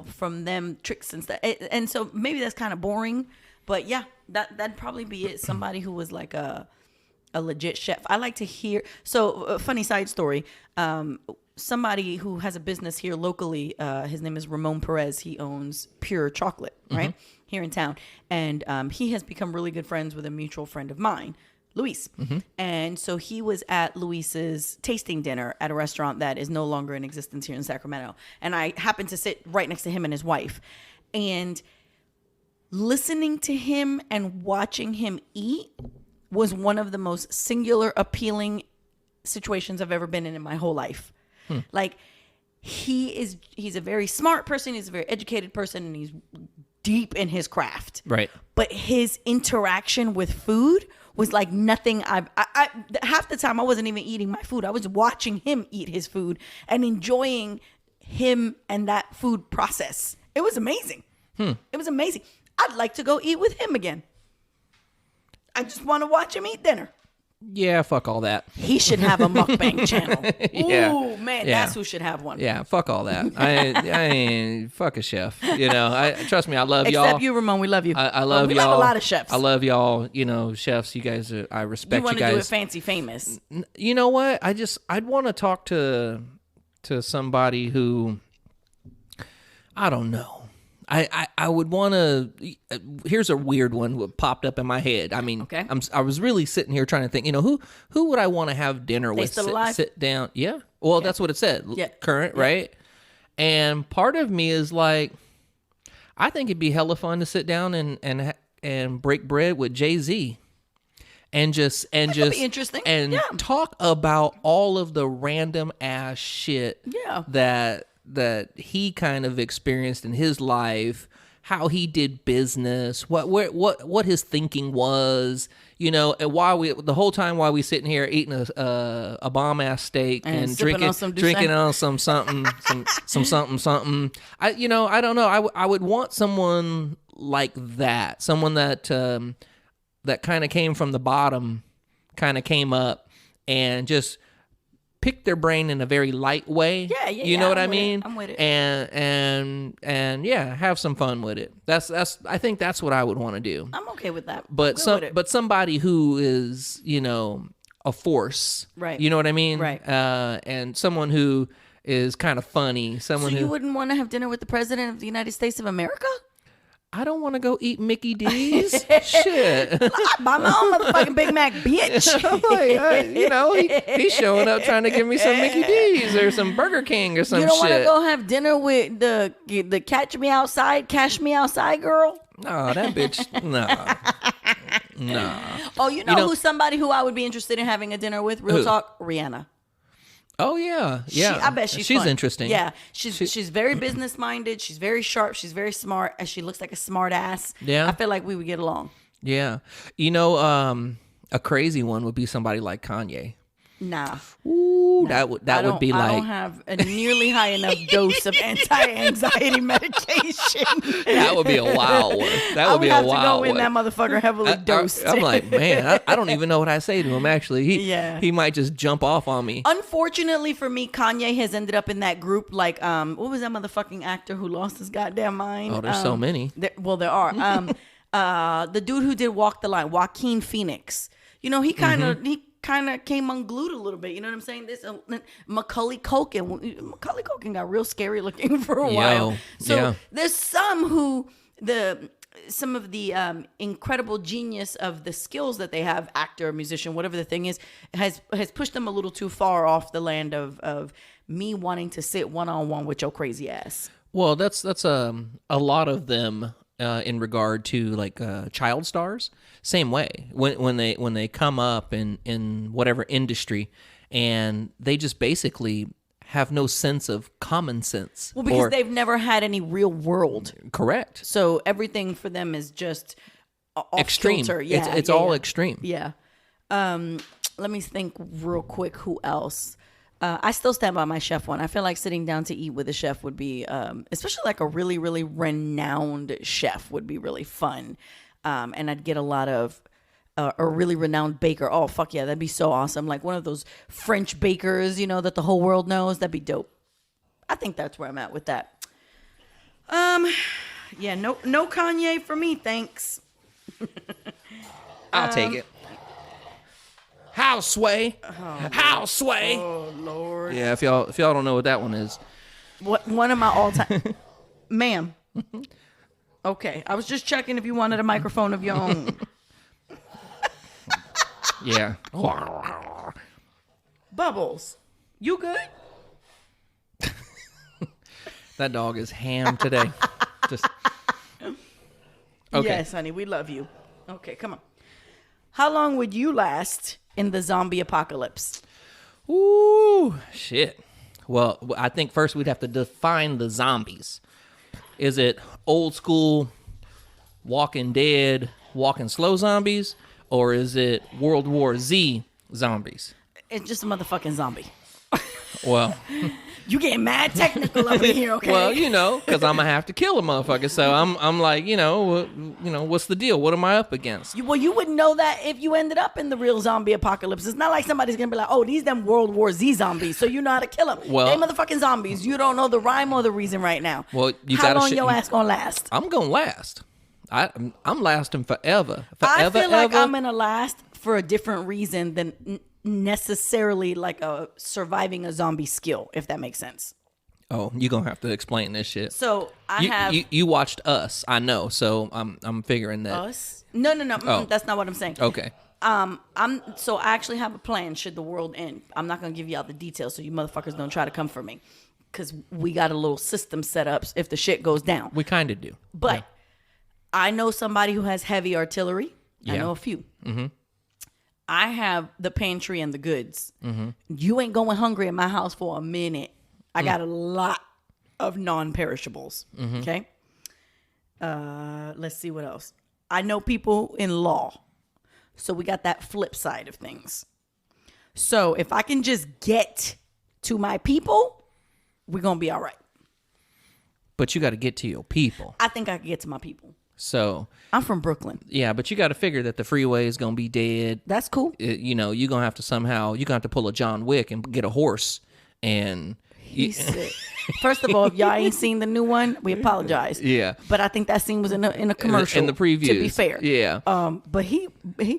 from them tricks and stuff. And so maybe that's kind of boring, but yeah, that'd probably be it. Somebody who was like a legit chef. I like to hear. So a funny side story. Somebody who has a business here locally, his name is Ramon Perez. He owns Pure Chocolate, right? Here in town. And he has become really good friends with a mutual friend of mine, Luis. And so he was at Luis's tasting dinner at a restaurant that is no longer in existence here in Sacramento. And I happened to sit right next to him and his wife. And listening to him and watching him eat was one of the most singular, appealing situations I've ever been in my whole life. Like, he's a very smart person, he's a very educated person, and he's deep in his craft. Right. But his interaction with food was like nothing I half the time I wasn't even eating my food. I was watching him eat his food and enjoying him and that food process. It was amazing. It was amazing. I'd like to go eat with him again. I just want to watch him eat dinner. Yeah, fuck all that. He should have a mukbang channel. Yeah. Ooh, man, Yeah. that's who should have one. Yeah, fuck all that. I fuck a chef. Trust me, I love y'all. Except you, Ramon, we love you. I love we y'all. love a lot of chefs. I love y'all. Chefs. You guys, I respect you guys. You want to do it fancy famous. You know what? I'd want to talk to somebody who, I don't know. I would want to. Here's a weird one that popped up in my head. I mean, okay. I was really sitting here trying to think. Who would I want to have dinner with? Still alive? Sit down. Yeah. Well, that's what it said. Yeah. Current, right? And part of me is like, I think it'd be hella fun to sit down and break bread with Jay-Z. And just be interesting. And talk about all of the random ass shit that he kind of experienced in his life, how he did business, what his thinking was, and the whole time while we sitting here eating a bomb ass steak and drinking on some something. I don't know. I would want someone like that, someone that kind of came from the bottom, kind of came up and just pick their brain in a very light way. Yeah. You know what I mean? I'm with it. And yeah, have some fun with it. I think that's what I would want to do. I'm okay with that. But somebody who is, a force. Right. You know what I mean? Right. And someone who is kind of funny. Someone so you wouldn't want to have dinner with the President of the United States of America? I don't want to go eat Mickey D's. Shit. I buy my own motherfucking Big Mac, bitch. He's showing up trying to give me some Mickey D's or some Burger King or some shit. You don't want to go have dinner with the Cash Me Outside girl? No, that bitch. No. Oh, you know who's somebody who I would be interested in having a dinner with? Real talk, Rihanna. Oh yeah, yeah. I bet she's fun. Interesting. Yeah, she's very business minded. She's very sharp. She's very smart, and she looks like a smart ass. Yeah, I feel like we would get along. Yeah, a crazy one would be somebody like Kanye. Nah. Ooh, that would be like. I don't have a nearly high enough dose of anti-anxiety medication. That would be a wild one. That would be a wild one. I would have to go in that motherfucker heavily dosed. I'm like, man, I don't even know what I say to him. Actually, he might just jump off on me. Unfortunately for me, Kanye has ended up in that group. Like, what was that motherfucking actor who lost his goddamn mind? Oh, there's so many. There are. The dude who did Walk the Line, Joaquin Phoenix. He kind of came unglued a little bit. You know what I'm saying? This Macaulay Culkin got real scary looking for a while. So there's some of the incredible genius of the skills that they have, actor, musician, whatever the thing is, has pushed them a little too far off the land of me wanting to sit one-on-one with your crazy ass. Well, that's a lot of them. In regard to like child stars, same way when they come up in whatever industry, and they just basically have no sense of common sense. Well, because they've never had any real world. Correct. So everything for them is just off extreme. Filter. Yeah, it's all extreme. Yeah. Let me think real quick. Who else? I still stand by my chef one. I feel like sitting down to eat with a chef would be, especially like a really, really renowned chef would be really fun. And I'd get a lot of a really renowned baker. Oh, fuck yeah, that'd be so awesome. Like one of those French bakers, that the whole world knows. That'd be dope. I think that's where I'm at with that. Yeah, no Kanye for me, thanks. I'll take it. Houseway. Houseway. Oh Lord. Yeah, if y'all don't know what that one is. What one of my all-time ma'am. Okay. I was just checking if you wanted a microphone of your own. Yeah. Bubbles. You good? That dog is ham today. Just okay. Yes, honey, we love you. Okay, come on. How long would you last in the zombie apocalypse? Ooh, shit. Well, I think first we'd have to define the zombies. Is it old school Walking Dead, walking slow zombies, or is it World War Z zombies? It's just a motherfucking zombie. Well, you getting mad technical over here, okay? Well, because I'm gonna have to kill a motherfucker. So I'm like, what's the deal? What am I up against? You wouldn't know that if you ended up in the real zombie apocalypse. It's not like somebody's gonna be like, oh, these them World War Z zombies, so you know how to kill them. Well, they motherfucking zombies. You don't know the rhyme or the reason right now. Well, how long your ass gonna last? I'm gonna last. I'm lasting forever. I feel like I'm gonna last for a different reason than necessarily like surviving a zombie skill, if that makes sense. Oh, you're gonna have to explain this shit. So you watched Us, I know. So I'm figuring that Us. No. Oh. That's not what I'm saying. Okay. I actually have a plan should the world end. I'm not gonna give you all the details, so you motherfuckers don't try to come for me, because we got a little system set up if the shit goes down. We kind of do, but yeah. I know somebody who has heavy artillery. Yeah. I know a few. Mm-hmm. I have the pantry and the goods. Mm-hmm. You ain't going hungry in my house for a minute. I got a lot of non-perishables. Mm-hmm. Okay. Let's see what else. I know people in law. So we got that flip side of things. So if I can just get to my people, we're going to be all right. But you got to get to your people. I think I can get to my people. So I'm from Brooklyn. Yeah, but you got to figure that the freeway is going to be dead. That's cool. You're going to have to pull a John Wick and get a horse. And he's sick. First of all, if y'all ain't seen the new one, we apologize. Yeah. But I think that scene was in a commercial. In the previews. To be fair. Yeah. But he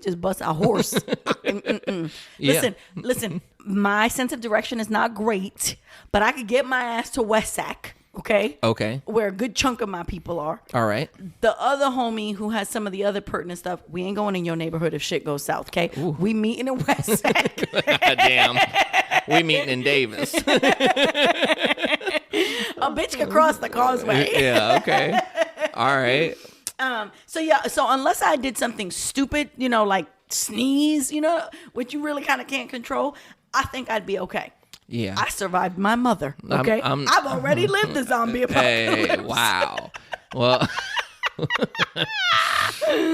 just busts a horse. Yeah. Listen, my sense of direction is not great, but I could get my ass to Westack. Okay. Where a good chunk of my people are. All right. The other homie who has some of the other pertinent stuff, we ain't going in your neighborhood if shit goes south. Okay. Ooh. We meeting in Westack. Damn. We meeting in Davis. A bitch could cross the causeway. Yeah. Okay. All right. So unless I did something stupid, like sneeze, which you really kind of can't control, I think I'd be okay. Yeah. I survived my mother. Okay. I've already lived the zombie apocalypse. Hey, wow. Well,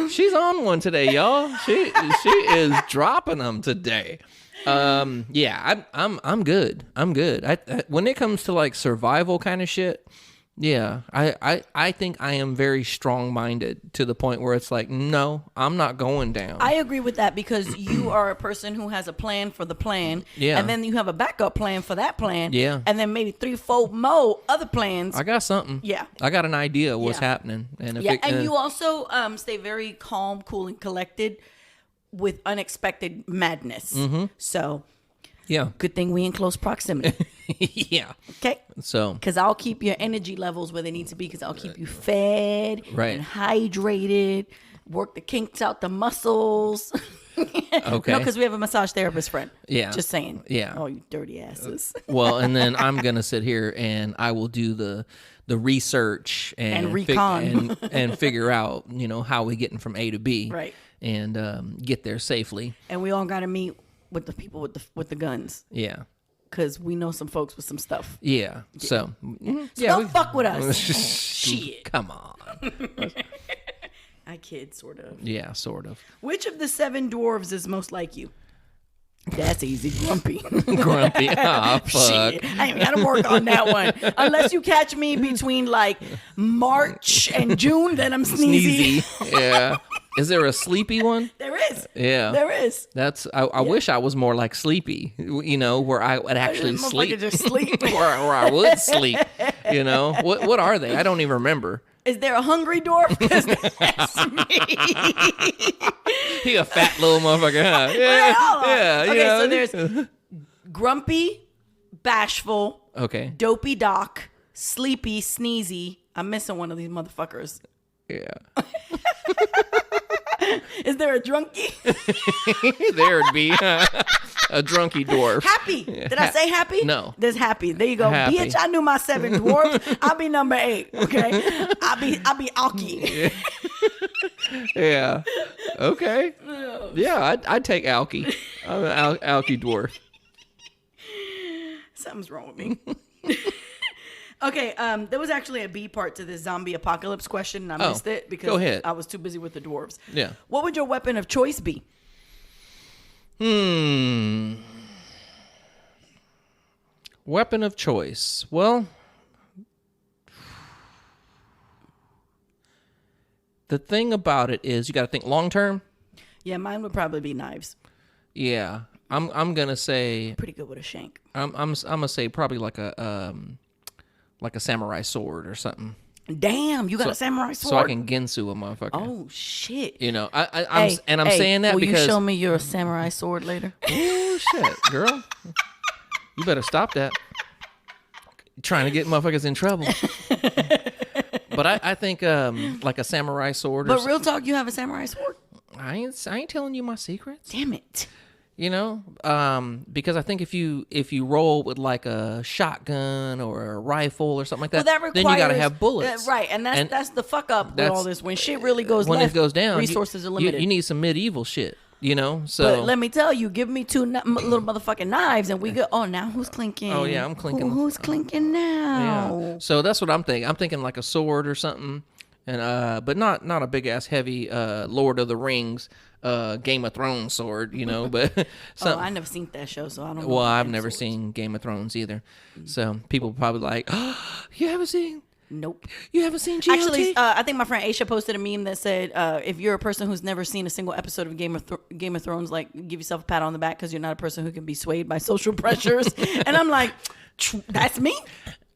she's on one today, y'all. She is dropping them today. Yeah, I'm good. I'm good. I when it comes to like survival kind of shit, yeah, I think I am very strong-minded to the point where it's like, no, I'm not going down. I agree with that because you are a person who has a plan for the plan. Yeah. And then you have a backup plan for that plan. Yeah. And then maybe 3-4 more other plans. I got something. Yeah. I got an idea of what's Yeah. happening. And if And you also stay very calm, cool, and collected with unexpected madness. Mm-hmm. So, yeah. good thing we in close proximity. Yeah. Okay? So. Because I'll keep your energy levels where they need to be because I'll keep you fed Right. and hydrated, work the kinks out the muscles. Okay. No, because we have a massage therapist friend. Yeah. Just saying. Yeah. Oh, you dirty asses. Well, and then I'm gonna sit here and I will do the research and recon and figure out how we getting from A to B, Right. and get there safely. And we all got to meet with the people with the guns Yeah, because we know some folks with some stuff. yeah. So So don't fuck with us. Shit. Come on. I kid, sort of. Yeah, sort of. Which of the 7 dwarves is most like you? That's easy. Grumpy. Grumpy. Ah, fuck. Shit. I ain't got to work on that one. Unless you catch me between like March and June, then I'm sneezy. Yeah. Is there a sleepy one? There is. Yeah. There is. That's. I wish I was more like sleepy. Where I would actually sleep. Just sleep. where I would sleep. What are they? I don't even remember. Is there a hungry dwarf? Because that's me. He a fat little motherfucker, huh? Wait, hold on. Yeah. Okay, so there's grumpy, bashful, Okay. dopey doc, sleepy, sneezy. I'm missing one of these motherfuckers. Yeah. Is there a drunkie? There'd be a drunky dwarf. Happy. Did I say happy? No. There's happy. There you go. Happy. Bitch, I knew my 7 dwarves. I'll be number 8. Okay. I'll be Alki. Yeah. Okay. Yeah, I'd take Alki. I'm an Alki dwarf. Something's wrong with me. Okay, there was actually a B part to this zombie apocalypse question, and I missed it because go ahead. I was too busy with the dwarves. Yeah. What would your weapon of choice be? Weapon of choice. Well, the thing about it is you got to think long term. Yeah, mine would probably be knives. Yeah. I'm gonna say Pretty good with a shank. I'm gonna say probably like a samurai sword or something. Damn, you got a samurai sword? So I can Gensu a motherfucker. Oh shit! I'm saying that will because you show me your samurai sword later? Oh shit, girl, you better stop that. You're trying to get motherfuckers in trouble. But I think like a samurai sword. But real talk, you have a samurai sword? I ain't telling you my secrets. Damn it! Because I think if you roll with like a shotgun or a rifle or something like that, then you got to have bullets, right? And that's the fuck up with all this. When shit really goes when left, it goes down, resources are limited. You need some medieval shit, So, but let me tell you, give me 2 little motherfucking knives, and we go. Oh, now who's clinking? Oh yeah, I'm clinking. Who's clinking now? Yeah. So that's what I'm thinking. I'm thinking like a sword or something, and but not a big ass heavy Lord of the Rings. Game of Thrones sword, but I never seen that show, so I don't know. Well, I've never seen Game of Thrones either. So people probably like, oh, you haven't seen? Nope. You haven't seen GOT? Actually, I think my friend Aisha posted a meme that said, if you're a person who's never seen a single episode of Game of Thrones, like, give yourself a pat on the back because you're not a person who can be swayed by social pressures. And I'm like, that's me.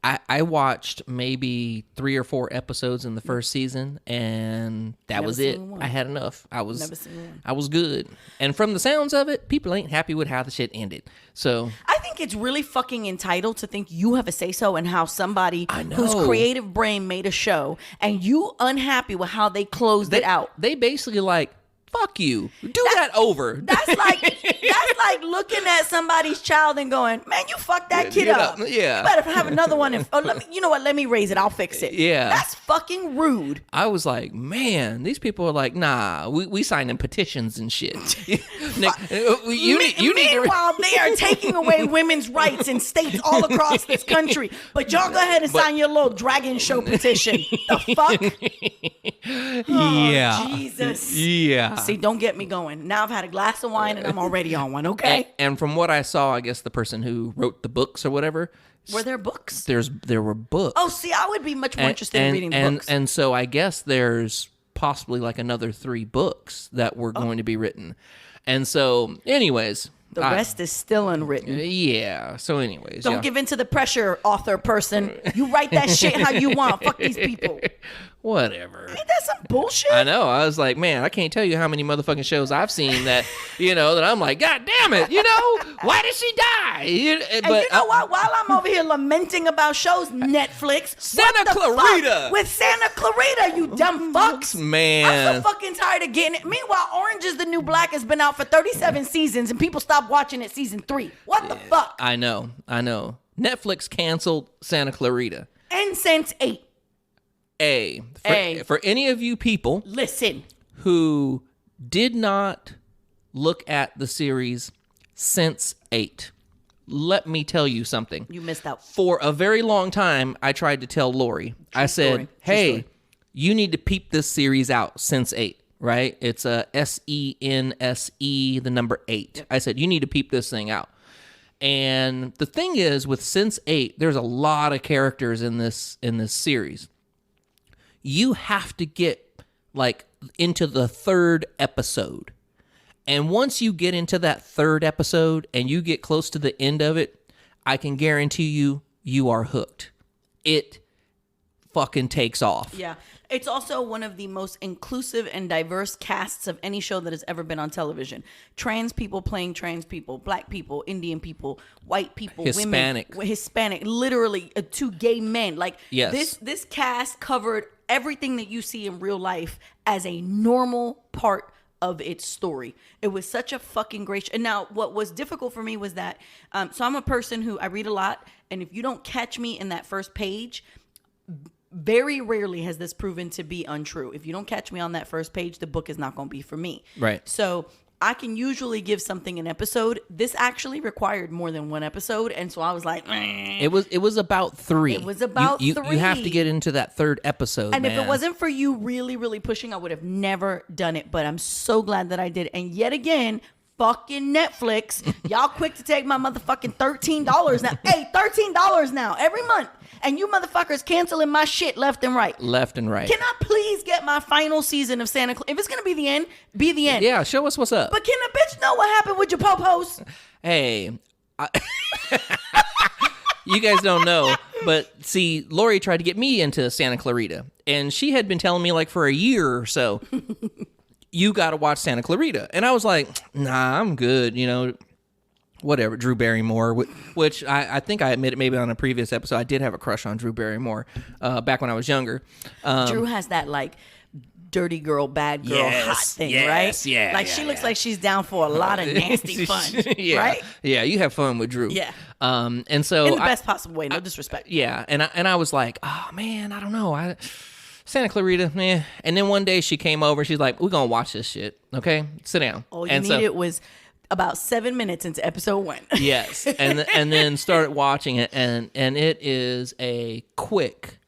I watched maybe 3 or 4 episodes in the first season, and that was it. I had enough. I was good. And from the sounds of it, people ain't happy with how the shit ended. So I think it's really fucking entitled to think you have a say-so in how somebody whose creative brain made a show, and you unhappy with how they closed it out. They basically like Fuck you. Do that over. That's like looking at somebody's child and going, man, you fucked that kid up. Yeah. You better have another one. You know what? Let me raise it. I'll fix it. Yeah. That's fucking rude. I was like, man, these people are like, nah, we signing petitions and shit. Meanwhile, they are taking away women's rights in states all across this country. But y'all go ahead and sign your little dragon show petition. The fuck? Yeah. Jesus. Yeah. See, don't get me going. Now I've had a glass of wine and I'm already on one, okay? And from what I saw, I guess the person who wrote the books or whatever. Were there books? There were books. Oh, see, I would be much more interested in reading the books. And so I guess there's possibly like another 3 books that were going to be written. And so, anyways. The rest is still unwritten. Yeah. So anyways. Don't give in to the pressure, author person. You write that shit how you want. Fuck these people. Whatever. Ain't that some bullshit? I know. I was like, man, I can't tell you how many motherfucking shows I've seen that, that I'm like, God damn it, why did she die? And you know what? While I'm over here lamenting about shows, Netflix. Santa Clarita. With Santa Clarita, you dumb fucks. Man. I'm so fucking tired of getting it. Meanwhile, Orange is the New Black has been out for 37 seasons and people stopped watching it season 3. What the fuck? I know. Netflix canceled Santa Clarita. And since 8. For any of you people listen who did not look at the series since 8, let me tell you something. You missed out. For a very long time, I tried to tell Lori. I said, hey, you need to peep this series out since 8, right? It's a SENSE, the number 8. Yep. I said, you need to peep this thing out. And the thing is, with Since 8, there's a lot of characters in this series. You have to get like into the 3rd episode. And once you get into that 3rd episode and you get close to the end of it, I can guarantee you are hooked. It fucking takes off. Yeah. It's also one of the most inclusive and diverse casts of any show that has ever been on television. Trans people playing trans people, black people, Indian people, white people, Hispanic. women, Hispanic, literally 2 gay men. Like yes. This cast covered everything that you see in real life as a normal part of its story. It was such a fucking great and now what was difficult for me was that so I'm a person who I read a lot, and if you don't catch me in that first page, very rarely has this proven to be untrue. If you don't catch me on that first page, the book is not going to be for me. Right. So I can usually give something an episode. This actually required more than 1 episode, and so I was like, It was about 3. It was about 3. You have to get into that 3rd episode, and man. if it wasn't for you really, really pushing, I would have never done it. But I'm so glad that I did. And yet again, fucking Netflix, y'all quick to take my motherfucking $13 now. Hey, $13 now every month. And you motherfuckers canceling my shit left and right. Left and right. Can I please get my final season of Santa Claus? If it's going to be the end, be the end. Yeah, show us what's up. But can a bitch know what happened with your po-pos? Hey. You guys don't know, but see, Lori tried to get me into Santa Clarita. And she had been telling me like for a year or so, you got to watch Santa Clarita. And I was like, nah, I'm good, whatever, Drew Barrymore, which I think I admitted maybe on a previous episode, I did have a crush on Drew Barrymore back when I was younger. Drew has that like dirty girl, bad girl, hot thing, right? Yeah, like she looks like she's down for a lot of nasty fun, right? Yeah, you have fun with Drew. Yeah. And so in the best possible way, no disrespect. Yeah, and I was like, oh man, I don't know, Santa Clarita, man. And then one day she came over, she's like, we're gonna watch this shit, okay? Sit down. All you needed was about 7 minutes into episode 1. Yes, and then started watching it, and it is a quick,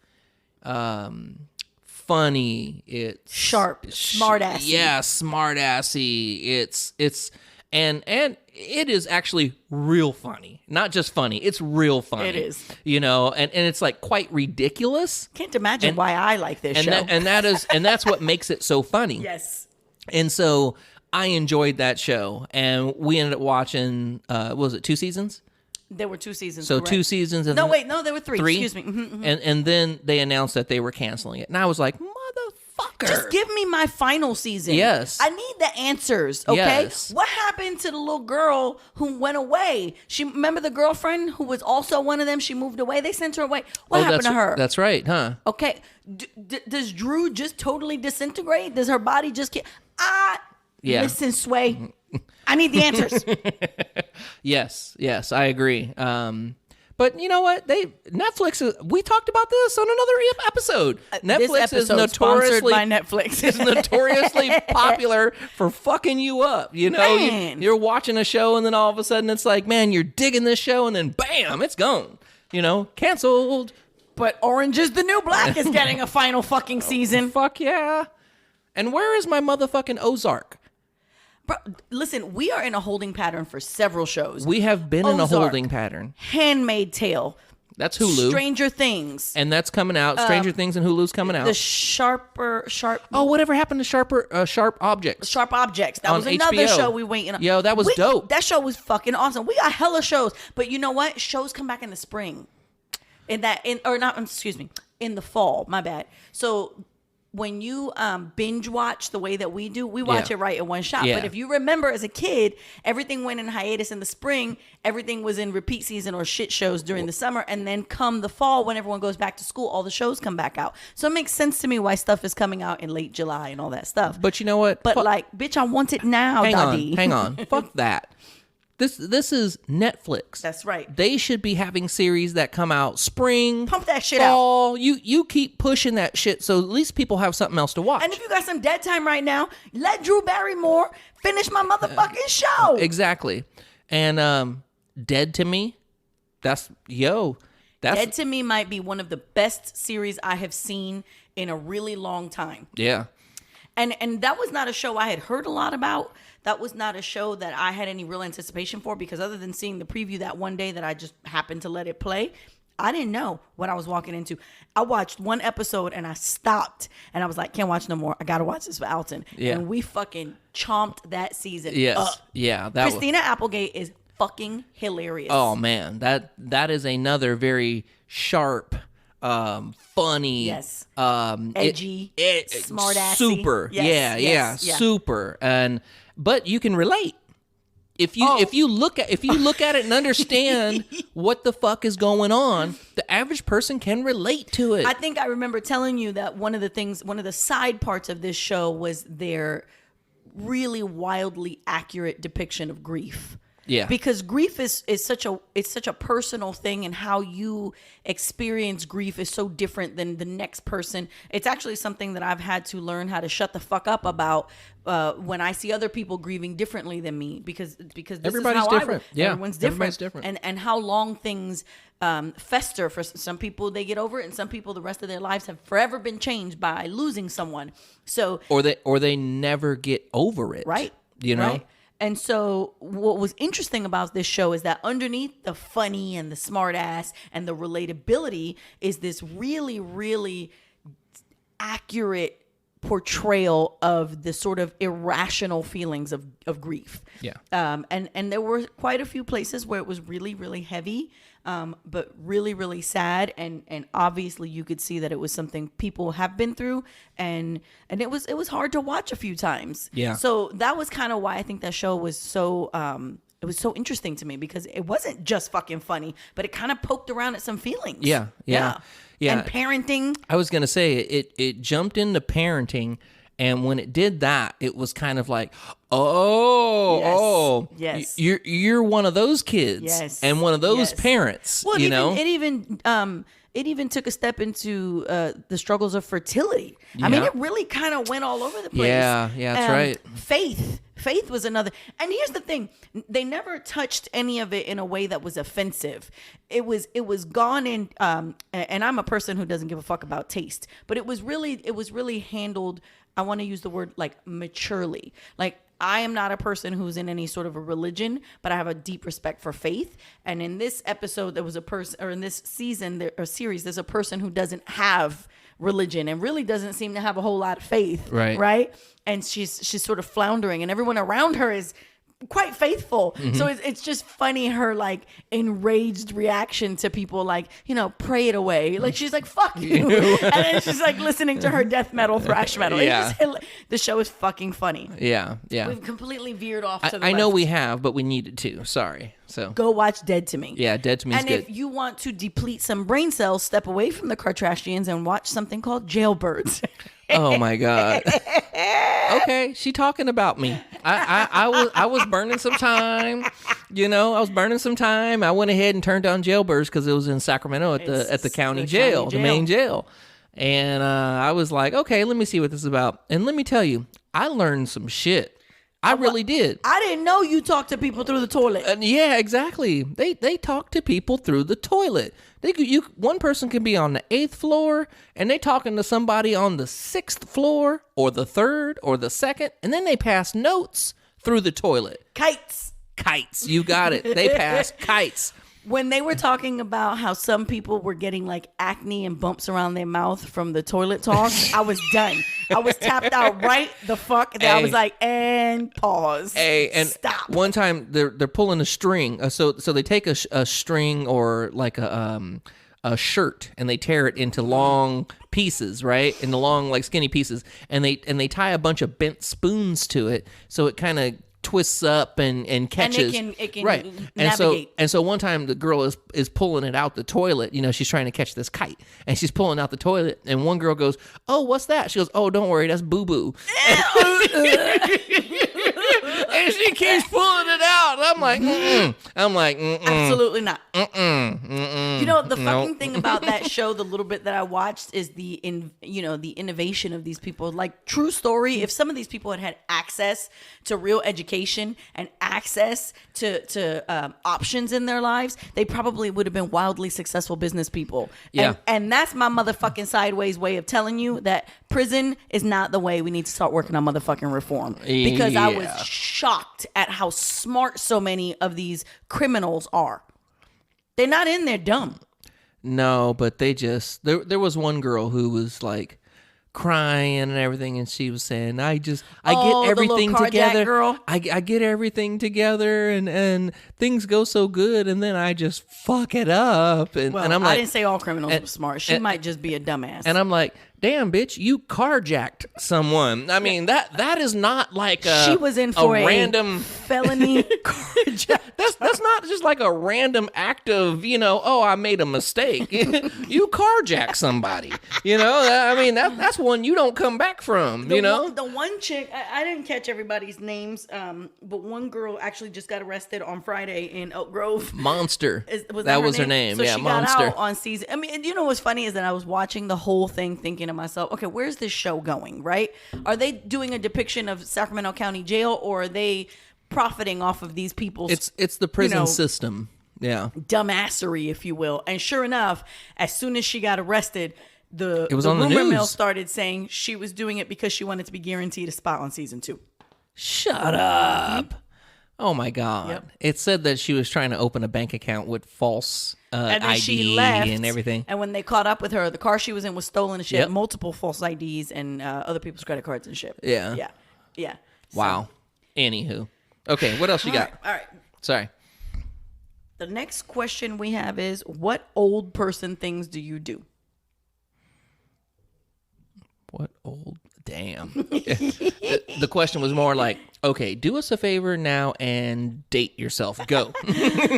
funny, it's sharp, smart-assy. Yeah, smart-assy. It's and it is actually real funny. Not just funny, it's real funny. It is. And it's like quite ridiculous. Can't imagine why I like this show. And that's what makes it so funny. Yes. And so I enjoyed that show, and we ended up watching, what was it, 2 seasons? There were 2 seasons. So correct. 2 seasons. No, there were 3. Excuse me. Mm-hmm, mm-hmm. And then they announced that they were canceling it. And I was like, motherfucker. Just give me my final season. Yes. I need the answers, okay? Yes. What happened to the little girl who went away? Remember the girlfriend who was also one of them? She moved away. They sent her away. What happened to her? That's right, huh? Okay. Does Drew just totally disintegrate? Does her body just get... Yeah. Listen, Sway. I need the answers. Yes, I agree. But you know what? We talked about this on another episode. Netflix is notoriously by Netflix. is notoriously popular for fucking you up. You know, you're watching a show and then all of a sudden it's like, man, you're digging this show and then bam, it's gone. You know, canceled. But Orange is the New Black is getting a final fucking season. Fuck yeah. And where is my motherfucking Ozark? Bro, listen, we are in a holding pattern for several shows. We have been in a holding pattern. Handmaid's Tale. That's Hulu. Stranger Things. And that's coming out. Stranger Things and Hulu's coming out. The Sharp. Oh, whatever happened to Sharp Objects? Sharp Objects. That was another HBO. show we waiting on. Yo, that was dope. That show was fucking awesome. We got hella shows. But you know what? Shows come back in the spring. In the fall. My bad. So when you binge watch the way that we do, we watch it right in one shot. Yeah. But if you remember as a kid, everything went in hiatus in the spring. Everything was in repeat season or shit shows during the summer. And then come the fall, when everyone goes back to school, all the shows come back out. So it makes sense to me why stuff is coming out in late July and all that stuff. But you know what? But bitch, I want it now, Daddy. Hang on. Fuck that. This is Netflix. That's right. They should be having series that come out spring, Pump that shit fall. out. You keep pushing that shit so at least people have something else to watch. And if you got some dead time right now, let Drew Barrymore finish my motherfucking show. Exactly. And Dead to Me, Dead to Me might be one of the best series I have seen in a really long time. Yeah. And that was not a show I had heard a lot about. That was not a show that I had any real anticipation for, because other than seeing the preview that one day that I just happened to let it play, I didn't know what I was walking into. I watched one episode and I stopped and I was like, can't watch no more. I got to watch this for Alton. Yeah. And we fucking chomped that season Yes. up. Yeah. Christina Applegate is fucking hilarious. Oh man, that is another very sharp, funny, Yes. edgy, smart-assy. super, Yes, yeah. super, but you can relate if you look at it and understand what the fuck is going on. The average person can relate to it. I think I remember telling you that one of the side parts of this show was their really wildly accurate depiction of grief. Yeah. Because grief is such a personal thing, and how you experience grief is so different than the next person. It's actually something that I've had to learn how to shut the fuck up about when I see other people grieving differently than me, because this Everybody's is how different. Everyone's different. Everybody's different. And how long things fester. For some people, they get over it, and some people the rest of their lives have forever been changed by losing someone. So or they never get over it. Right. You know? Right. And so what was interesting about this show is that underneath the funny and the smart ass and the relatability is this really, really accurate portrayal of the sort of irrational feelings of grief. Yeah. And there were quite a few places where it was really, really heavy, but really, really sad. And obviously you could see that it was something people have been through, and it was hard to watch a few times. Yeah. So that was kind of why I think that show was so, it was so interesting to me, because it wasn't just fucking funny, but it kind of poked around at some feelings. Yeah. And parenting. I was gonna say it jumped into parenting, and when it did that, it was kind of like, yes. you're one of those kids, yes, and one of those parents. Well, it even took a step into the struggles of fertility. I mean, it really kind of went all over the place. Yeah, that's right. Faith was another. And here's the thing: they never touched any of it in a way that was offensive. It was gone in. And I'm a person who doesn't give a fuck about taste, but it was really handled. I want to use the word like maturely. Like, I am not a person who's in any sort of a religion, but I have a deep respect for faith. And in this episode, there was a person, or in this season or series, there's a person who doesn't have religion and really doesn't seem to have a whole lot of faith. Right. And she's sort of floundering, and everyone around her is quite faithful. Mm-hmm. So it's just funny, her like enraged reaction to people like, pray it away. Like, she's like, fuck you. And then she's like listening to her death metal, thrash metal. Yeah. The show is fucking funny. Yeah. We've completely veered off to the I left. know we have, but we needed to. Sorry. So go watch Dead to Me. Yeah, Dead to Me is good. And if you want to deplete some brain cells, step away from the Kardashians and watch something called Jailbirds. Oh my God. Okay, she talking about me. I was burning some time. I was burning some time. I went ahead and turned down Jailbirds because it was in Sacramento at the county jail, the main jail. And I was like, okay, let me see what this is about. And let me tell you, I learned some shit. I really did. I didn't know you talk to people through the toilet. Yeah, exactly. They talk to people through the toilet. One person can be on the 8th floor, and they talking to somebody on the 6th floor, or the 3rd, or the 2nd, and then they pass notes through the toilet. Kites. You got it. They pass kites. When they were talking about how some people were getting like acne and bumps around their mouth from the toilet talk, I was done. I was tapped out right the fuck. I was like, and pause. And stop. One time they're pulling a string. So they take a string or like a shirt and they tear it into long pieces, right? Into long like skinny pieces, and they tie a bunch of bent spoons to it, so it kind of twists up and catches, and it can right navigate. and so one time the girl is pulling it out the toilet. She's trying to catch this kite and she's pulling out the toilet, and one girl goes, "Oh, what's that?" She goes, "Oh, don't worry, that's boo boo." And she keeps pulling it out. I'm like, absolutely not. The fucking thing about that show, the little bit that I watched, is the innovation of these people. Like, true story, if some of these people had access to real education and access to options in their lives, they probably would have been wildly successful business people. Yeah. And that's my motherfucking sideways way of telling you that prison is not the way we need to start working on motherfucking reform. Because I was shocked at how smart so many of these criminals are. They're not in there dumb. No, but they just there was one girl who was like crying and everything, and she was saying, I get everything together. Girl. I get everything together, and things go so good, and then I just fuck it up. And I'm like, I didn't say all criminals were smart. She might just be a dumbass. And I'm like, damn, bitch, you carjacked someone. I mean, that is not like she was in for a random felony carjack. That's not just like a random act of, I made a mistake. You carjack somebody. I mean, that's one you don't come back from, The one chick, I didn't catch everybody's names, but one girl actually just got arrested on Friday in Elk Grove. Monster. Was that was her name. So yeah, she Monster. got out on season. I mean, what's funny is that I was watching the whole thing thinking to myself, okay, where's this show going, right? Are they doing a depiction of Sacramento County Jail, or are they profiting off of these people's it's the prison system, dumbassery, if you will? And sure enough, as soon as she got arrested, it was the on the rumor news. mill started saying she was doing it because she wanted to be guaranteed a spot on season 2. Shut up. Oh my God. Yep. It said that she was trying to open a bank account with false and then ID she left, and everything. And when they caught up with her, the car she was in was stolen, and she had multiple false IDs and other people's credit cards and shit. Yeah. Yeah. Wow. Anywho. Okay, what else you got? All right. Sorry. The next question we have is, what old person things do you do? What old? Damn. The question was more like, okay, do us a favor now and date yourself. Go.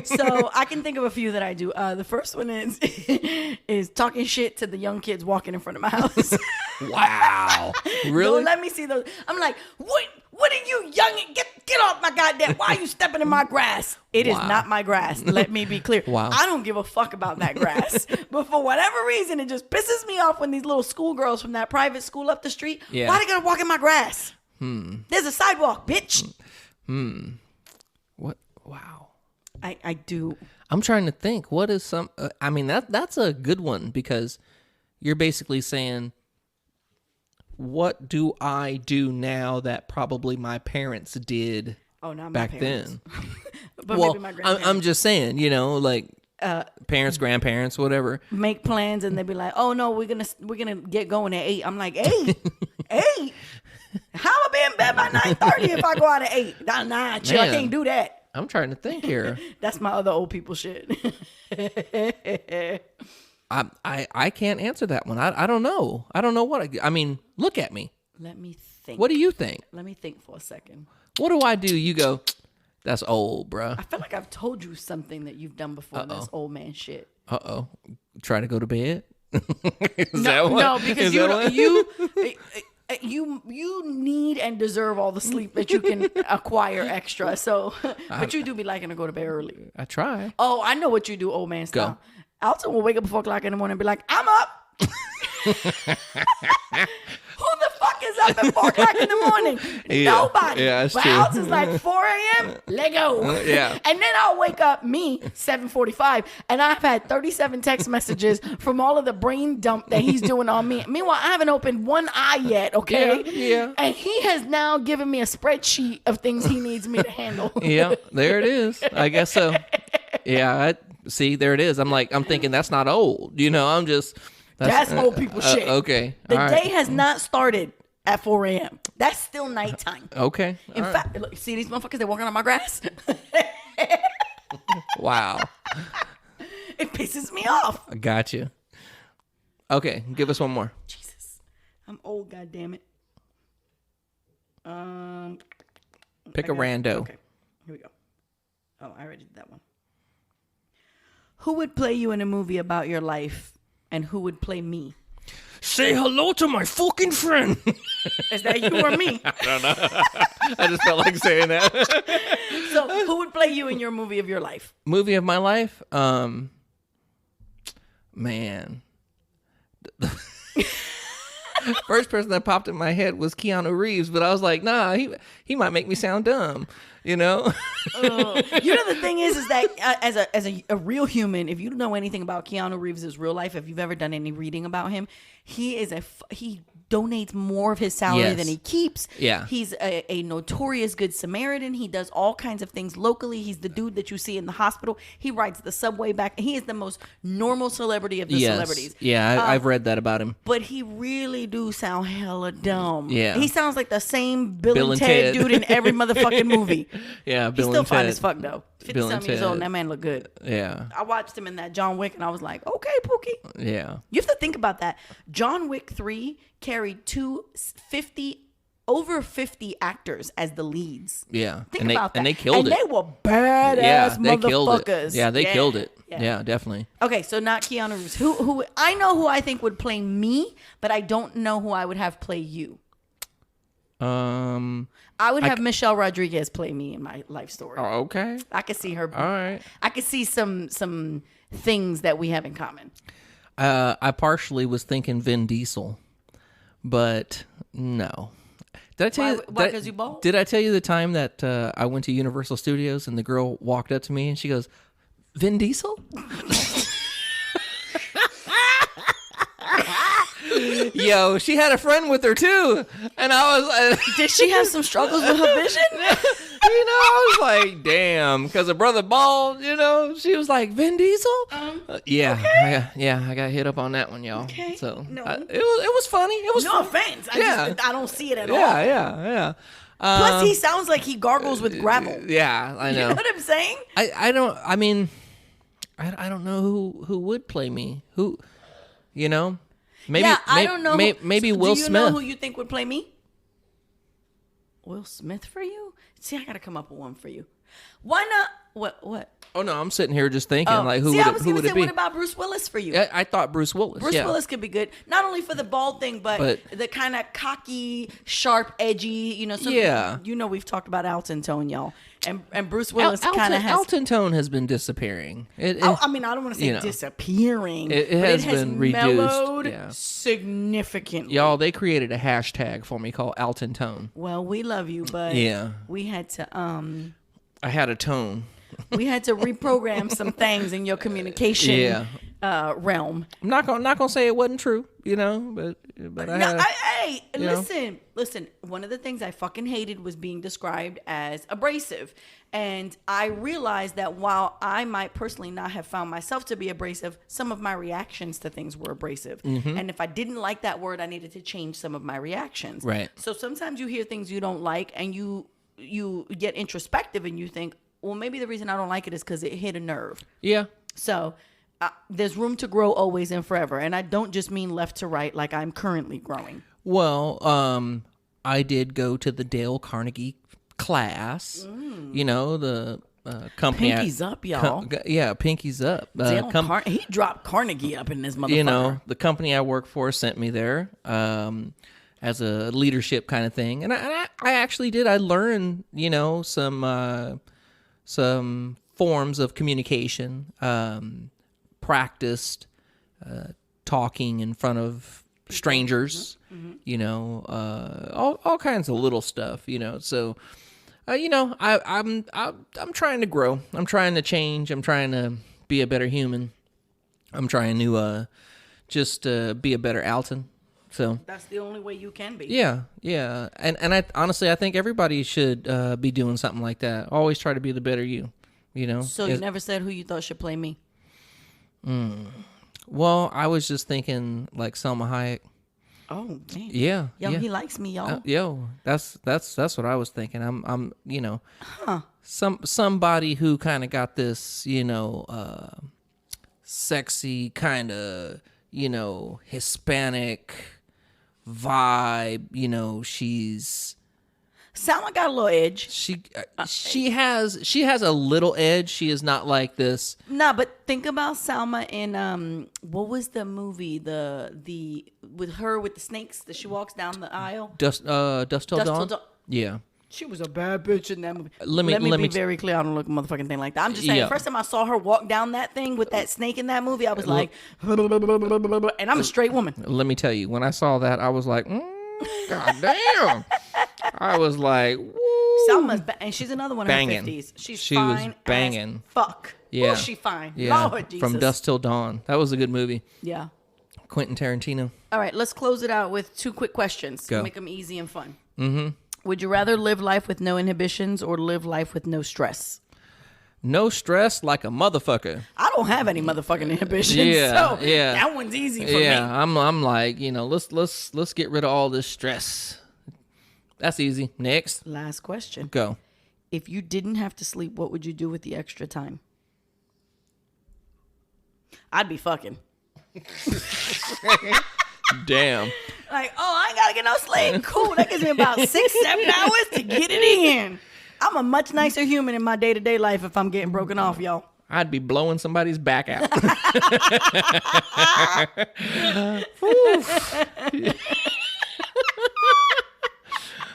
So I can think of a few that I do. The first one is talking shit to the young kids walking in front of my house. Wow. Really? Don't let me see those. I'm like, what are you young? Get off my goddamn. Why are you stepping in my grass? It is not my grass. Let me be clear. Wow. I don't give a fuck about that grass. But for whatever reason, it just pisses me off when these little schoolgirls from that private school up the street, why they gotta walk in my grass? There's a sidewalk, bitch. What? Wow. I do. I'm trying to think. What is some? I mean, that's a good one, because you're basically saying, what do I do now that probably my parents did back then? But maybe my grandparents. I'm just saying, like parents, grandparents, whatever. Make plans and they be like, "Oh no, we're gonna get going at 8." I'm like, 8? 8? How am I be in bed by 9:30 if I go out at 8? Nah, chill. I can't do that. I'm trying to think here. That's my other old people shit. I can't answer that one. I don't know. I don't know what I mean, look at me. Let me think. What do you think? Let me think for a second. What do I do? You go, that's old, bruh. I feel like I've told you something that you've done before. That's old man shit. Try to go to bed? No, because You need and deserve all the sleep that you can acquire extra. So, but you do be liking to go to bed early. I try. Oh, I know what you do, old man style. Alton will wake up at 4 o'clock in the morning and be like, I'm up. Who the fuck is up at 4 o'clock in the morning? Nobody. Yeah, that's but true. Alton's like 4 a.m. Let go. Yeah. And then I'll wake up, me, 7:45, and I've had 37 text messages from all of the brain dump that he's doing on me. Meanwhile, I haven't opened one eye yet, okay? Yeah. And he has now given me a spreadsheet of things he needs me to handle. Yeah, there it is. I guess so. Yeah, see, there it is. I'm thinking that's not old. I'm just... That's old people shit. Okay. The All day right. has not started at 4 a.m. That's still nighttime. Okay. In fact, look, see these motherfuckers, they're walking on my grass? Wow. It pisses me off. I got you. Okay, give us one more. Jesus. I'm old, goddammit. Pick a rando. Okay, here we go. Oh, I already did that one. Who would play you in a movie about your life, and who would play me? Say hello to my fucking friend. Is that you or me? I don't know. I just felt like saying that. So, who would play you in your movie of your life? Movie of my life? Man. First person that popped in my head was Keanu Reeves, but I was like, nah, he might make me sound dumb, You know the thing is that as a real human, if you don't know anything about Keanu Reeves' real life, if you've ever done any reading about him, he donates more of his salary than he keeps. Yeah. He's a notorious good Samaritan. He does all kinds of things locally. He's the dude that you see in the hospital. He rides the subway back. He is the most normal celebrity of the celebrities. Yeah, I've read that about him. But he really do sound hella dumb. Yeah. He sounds like the same Bill and Ted dude in every motherfucking movie. Yeah, He's Bill still and fine Ted. as fuck though. 50-something years old and that man look good. Yeah. I watched him in that John Wick and I was like, okay, Pookie. Yeah. You have to think about that. John Wick 3 carried over 50 actors as the leads. Yeah. Think about that. And they killed it. And they were badass they killed motherfuckers. it. Yeah, they killed it. Yeah, definitely. Okay, so not Keanu Reeves. Who I know who I think would play me, but I don't know who I would have play you. I would have Michelle Rodriguez play me in my life story. Oh, okay. I could see her. All right. I could see some things that we have in common. I partially was thinking Vin Diesel, but no. Did I tell you? Why? Because you bald? Did I tell you the time that I went to Universal Studios and the girl walked up to me and she goes, "Vin Diesel?" Yo, she had a friend with her too, and I was. Did she have some struggles with her vision? I was like, damn, because her brother bald. She was like, Vin Diesel. Yeah, okay. I got hit up on that one, y'all. Okay. So No. it was funny. It was No fun. offense. I don't see it at all. Yeah. Plus, he sounds like he gargles with gravel. Yeah, I know. You know what I'm saying? I don't. I mean, I don't know who would play me. Who, Maybe, I don't know. Maybe So Will do you Smith. know who you think would play me? Will Smith for you? See, I got to come up with one for you. Why not? What? Oh no, I'm sitting here just thinking like who See, would I was who going would to it say, be? what about Bruce Willis for you? I thought Bruce Willis. Bruce Willis could be good, not only for the bald thing, but the kind of cocky, sharp, edgy. We've talked about Alton Tone, y'all, and Bruce Willis kind of has. Alton Tone has been disappearing. I don't want to say disappearing. It has been reduced. Mellowed significantly. Y'all, they created a hashtag for me called Alton Tone. Well, we love you, but we had to. I had a tone. We had to reprogram some things in your communication realm. I'm not gonna say it wasn't true, but listen. One of the things I fucking hated was being described as abrasive, and I realized that while I might personally not have found myself to be abrasive, some of my reactions to things were abrasive. Mm-hmm. And if I didn't like that word, I needed to change some of my reactions. Right. So sometimes you hear things you don't like, and you get introspective, and you think, well, maybe the reason I don't like it is because it hit a nerve. Yeah. So there's room to grow always and forever. And I don't just mean left to right like I'm currently growing. Well, I did go to the Dale Carnegie class. The company. Pinkies up, y'all. Pinkies up. He dropped Carnegie up in this motherfucker. The company I work for sent me there. as a leadership kind of thing. And I actually did. I learned, some forms of communication, practiced talking in front of strangers, all kinds of little stuff, So, I'm trying to grow. I'm trying to change. I'm trying to be a better human. I'm trying to just be a better Alton. So that's the only way you can be. Yeah. And I honestly, I think everybody should be doing something like that. Always try to be the better you, So you never said who you thought should play me? Well, I was just thinking like Selma Hayek. Oh, man. Yeah. He likes me, y'all. That's what I was thinking. I'm somebody who kind of got this, sexy kind of, Hispanic vibe. She's Salma got a little edge. She has a little edge. She is not like this. Nah, but think about Salma in what was the movie the with her with the snakes that she walks down the aisle? Dust Till Dawn. Yeah. She was a bad bitch in that movie. Let me be very clear. I don't look a motherfucking thing like that. I'm just saying, first time I saw her walk down that thing with that snake in that movie, I was like, and I'm a straight woman. Let me tell you, when I saw that, I was like, God damn. I was like, woo. Salma's and she's another one in her 50s. She fine was banging. As fuck. Yeah. Oh, she fine. Yeah. Lord Jesus. From Dust Till Dawn. That was a good movie. Yeah. Quentin Tarantino. All right, let's close it out with 2 quick questions. Go. Make them easy and fun. Mm-hmm. Would you rather live life with no inhibitions or live life with no stress? No stress like a motherfucker. I don't have any motherfucking inhibitions. Yeah, so that one's easy for me. Yeah, I'm like, let's get rid of all this stress. That's easy. Next. Last question. Go. If you didn't have to sleep, what would you do with the extra time? I'd be fucking. Damn. Like, I ain't gotta get no sleep. Cool. That gives me about 6-7 hours to get it in. I'm a much nicer human in my day-to-day life if I'm getting broken off, y'all. I'd be blowing somebody's back out.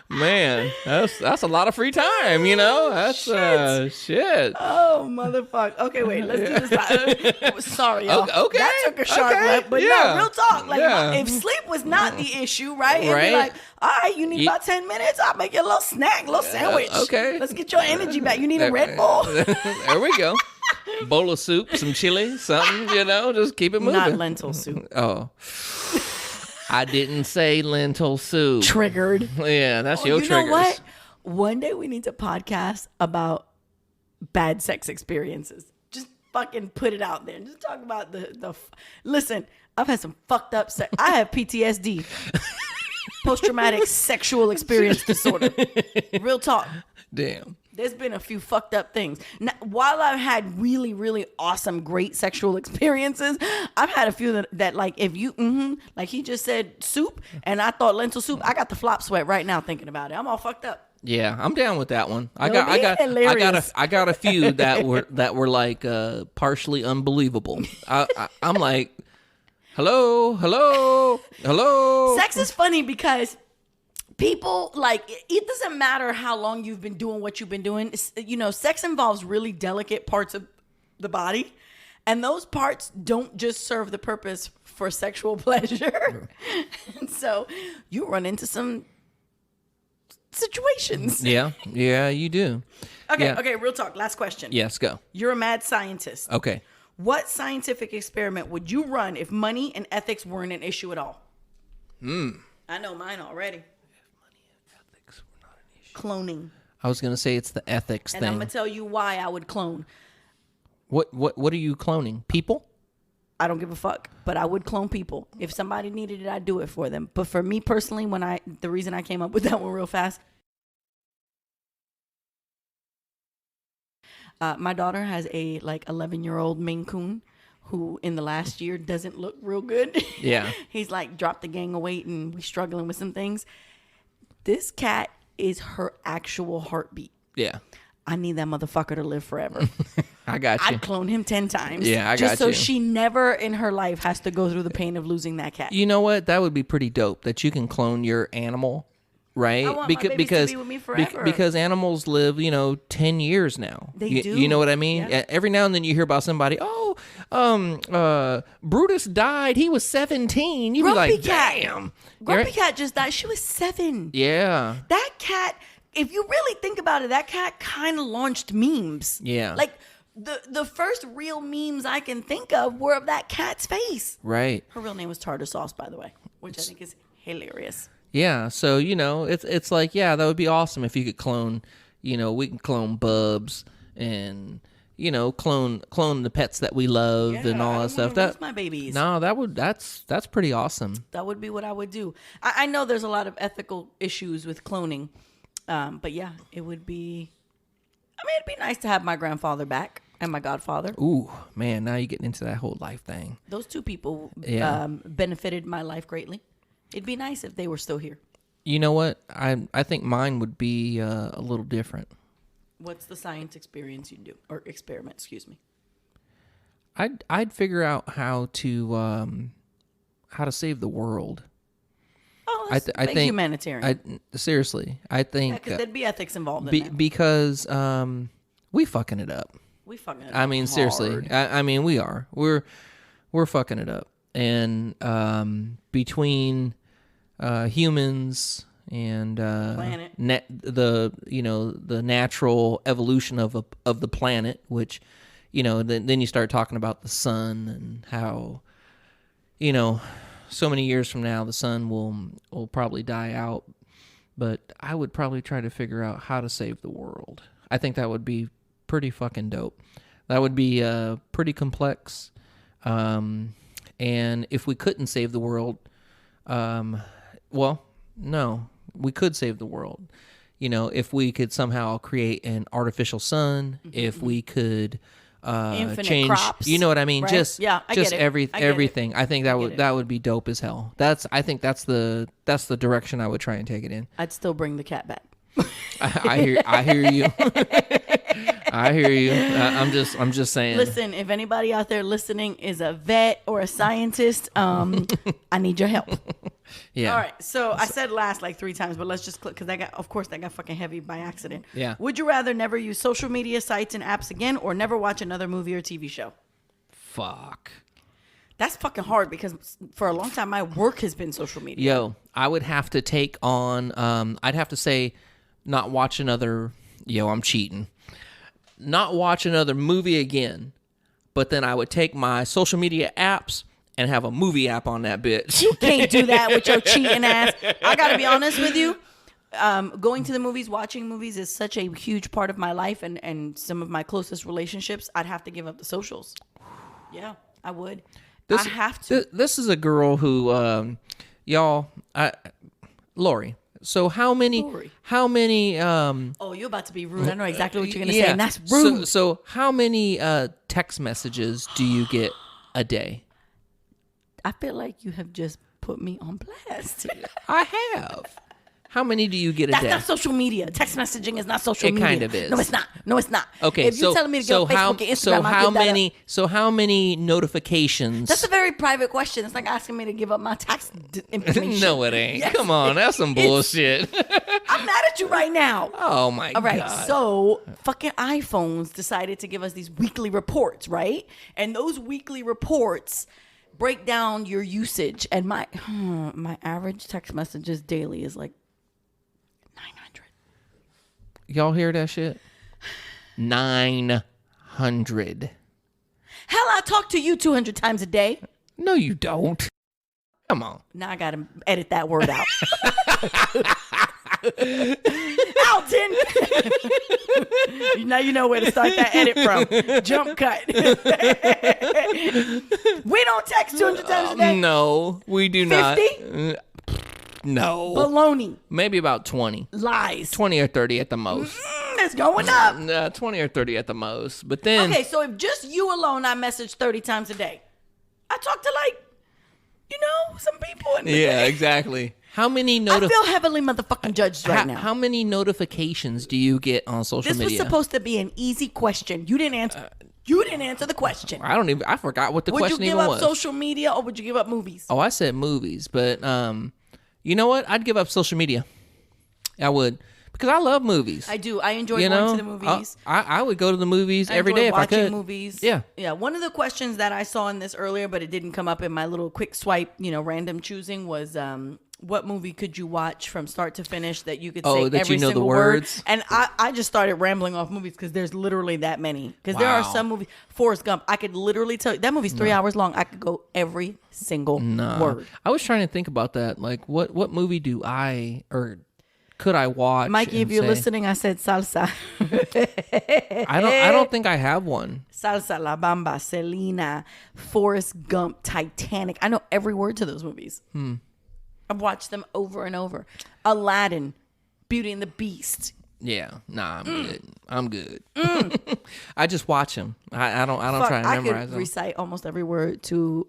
Man, that's a lot of free time, That's shit. Oh, motherfucker. Okay, wait, let's do this. Sorry, y'all. Okay. That took a sharp left, but no, real talk. Like, if sleep was not the issue, right? It'd be like, all right, you need about 10 minutes. I'll make you a little snack, a little sandwich. Okay. Let's get your energy back. You need a Red Bull. There we go. Bowl of soup, some chili, something, just keep it moving. Not lentil soup. Oh. I didn't say lentil soup. Triggered. Yeah, that's your triggers. You know what? One day we need to podcast about bad sex experiences. Just fucking put it out there. Just talk about the listen, I've had some fucked up sex. I have PTSD. Post-traumatic sexual experience disorder. Real talk. Damn. There's been a few fucked up things. Now, while I've had really, really awesome, great sexual experiences, I've had a few that like, if you, like he just said soup, and I thought lentil soup, I got the flop sweat right now thinking about it. I'm all fucked up. Yeah, I'm down with that one. I got a few that were like partially unbelievable. I'm like, hello. Sex is funny because people, like, it doesn't matter how long you've been doing what you've been doing. Sex involves really delicate parts of the body. And those parts don't just serve the purpose for sexual pleasure. And so you run into some situations. Yeah, you do. Okay, real talk. Last question. Yes, go. You're a mad scientist. Okay. What scientific experiment would you run if money and ethics weren't an issue at all? I know mine already. Cloning. I was going to say it's the ethics thing. And I'm going to tell you why I would clone. What are you cloning? People? I don't give a fuck, but I would clone people. If somebody needed it, I'd do it for them. But for me personally, the reason I came up with that one real fast, my daughter has a 11-year-old Maine Coon who in the last year doesn't look real good. Yeah. He's dropped a gang of weight and we're struggling with some things. This cat is her actual heartbeat. Yeah. I need that motherfucker to live forever. I got you. I'd clone him 10 times. Yeah, I got just so you. she never in her life has to go through the pain of losing that cat. You know what? That would be pretty dope. That you can clone your animal, right? I want my babies to be with me forever. Because animals live, 10 years now. They do. You know what I mean? Yeah. Every now and then you hear about somebody. Brutus died. He was 17. You'd be like, damn. Grumpy Cat just died. She was 7. Yeah. That cat, if you really think about it, that cat kind of launched memes. Yeah. Like the first real memes I can think of were of that cat's face. Right. Her real name was Tartar Sauce, by the way, which I think is hilarious. Yeah. So, it's like, yeah, that would be awesome if you could clone, we can clone Bubs and, clone the pets that we love and all that stuff. That's my babies. No, that's pretty awesome. That would be what I would do. I know there's a lot of ethical issues with cloning, but yeah, it would be. I mean, it'd be nice to have my grandfather back and my godfather. Ooh, man, now you're getting into that whole life thing. Those two people Yeah. benefited my life greatly. It'd be nice if they were still here. You know what? I think mine would be a little different. What's the science experience you do or experiment? Excuse me. I'd figure out how to save the world. Oh, that's I think humanitarian. Seriously, I think because there'd be ethics involved in that. because we fucking it up. We fucking it I mean, up seriously. hard. I mean, we are. We're fucking it up, and between humans and Planet. the natural evolution of the planet, which then you start talking about the sun and how so many years from now the sun will probably die out, but I would probably try to figure out how to save the world. I think that would be pretty fucking dope. That would be pretty complex, and if we couldn't save the world, well, no, we could save the world. If we could somehow create an artificial sun, if we could Infinite change crops, you know what I mean? right? Just Yeah, I just get it. I get everything. I think get it. that would be dope as hell. I think that's the direction I would try and take it in. I'd still bring the cat back. I hear you. I hear you. I'm just saying. Listen, if anybody out there listening is a vet or a scientist, I need your help. Yeah. All right. So I said last like 3 times, but let's just click because that got fucking heavy by accident. Yeah. Would you rather never use social media sites and apps again, or never watch another movie or TV show? Fuck. That's fucking hard because for a long time my work has been social media. Yo, I would have to take on. I'd have to say, not watch another. Yo, I'm cheating. Not watch another movie again, but then I would take my social media apps and have a movie app on that bitch. You can't do that with your cheating ass. I gotta be honest with you. Going to the movies, watching movies is such a huge part of my life and some of my closest relationships. I'd have to give up the socials. Yeah, I would. I have to. This is a girl who, Lori. So how many? Lori. Oh, you're about to be rude. I know exactly what you're gonna say, and that's rude. So how many text messages do you get a day? I feel like you have just put me on blast. I have. How many do you get a That's day? not social media. Text messaging is not social media. It kind of is. No, it's not. No, it's not. Okay, if you're telling me to get on Facebook and Instagram, I'll give that up. So how many notifications? That's a very private question. It's like asking me to give up my tax information. No, it ain't. Yes, Come on, that's some bullshit. I'm mad at you right now. Oh my god. All right, so fucking iPhones decided to give us these weekly reports, right? And those weekly reports break down your usage. And my average text messages daily is like 900. Y'all hear that shit? 900. Hell, I talk to you 200 times a day. No, you don't. Come on. Now I gotta edit that word out. Alton. Now you know where to start that edit from. Jump cut. We don't text 200 times a day. No, we do 50? not. No. Baloney. Maybe about 20. Lies. 20 or 30 at the most. It's going up. 20 or 30 at the most. But then... Okay, so if just you alone, I message 30 times a day. I talk to some people in the Yeah, day. exactly. How many I feel heavily motherfucking judged right now. How many notifications do you get on social This media? was supposed to be an easy question. You didn't answer. You didn't answer the question. I forgot what the question even was. Would you give up social media or would you give up movies? Oh, I said movies, but you know what? I'd give up social media. I would. Because I love movies. I do. I enjoy going to the movies. I would go to the movies every day if I could. Watching movies. Yeah. Yeah. One of the questions that I saw in this earlier, but it didn't come up in my little quick swipe, random choosing was what movie could you watch from start to finish that you could say every single word? And I just started rambling off movies because there's literally that many. Because there are some movies, Forrest Gump, I could literally tell you, that movie's 3 hours long. I could go every single word. I was trying to think about that. Like, what movie could I watch? Mikey, if you're listening, I said salsa. I don't think I have one. Salsa, La Bamba, Selena, Forrest Gump, Titanic. I know every word to those movies. I've watched them over and over. Aladdin, Beauty and the Beast. Yeah, nah, I'm good. I just watch them. I don't try and memorize them. I could recite almost every word to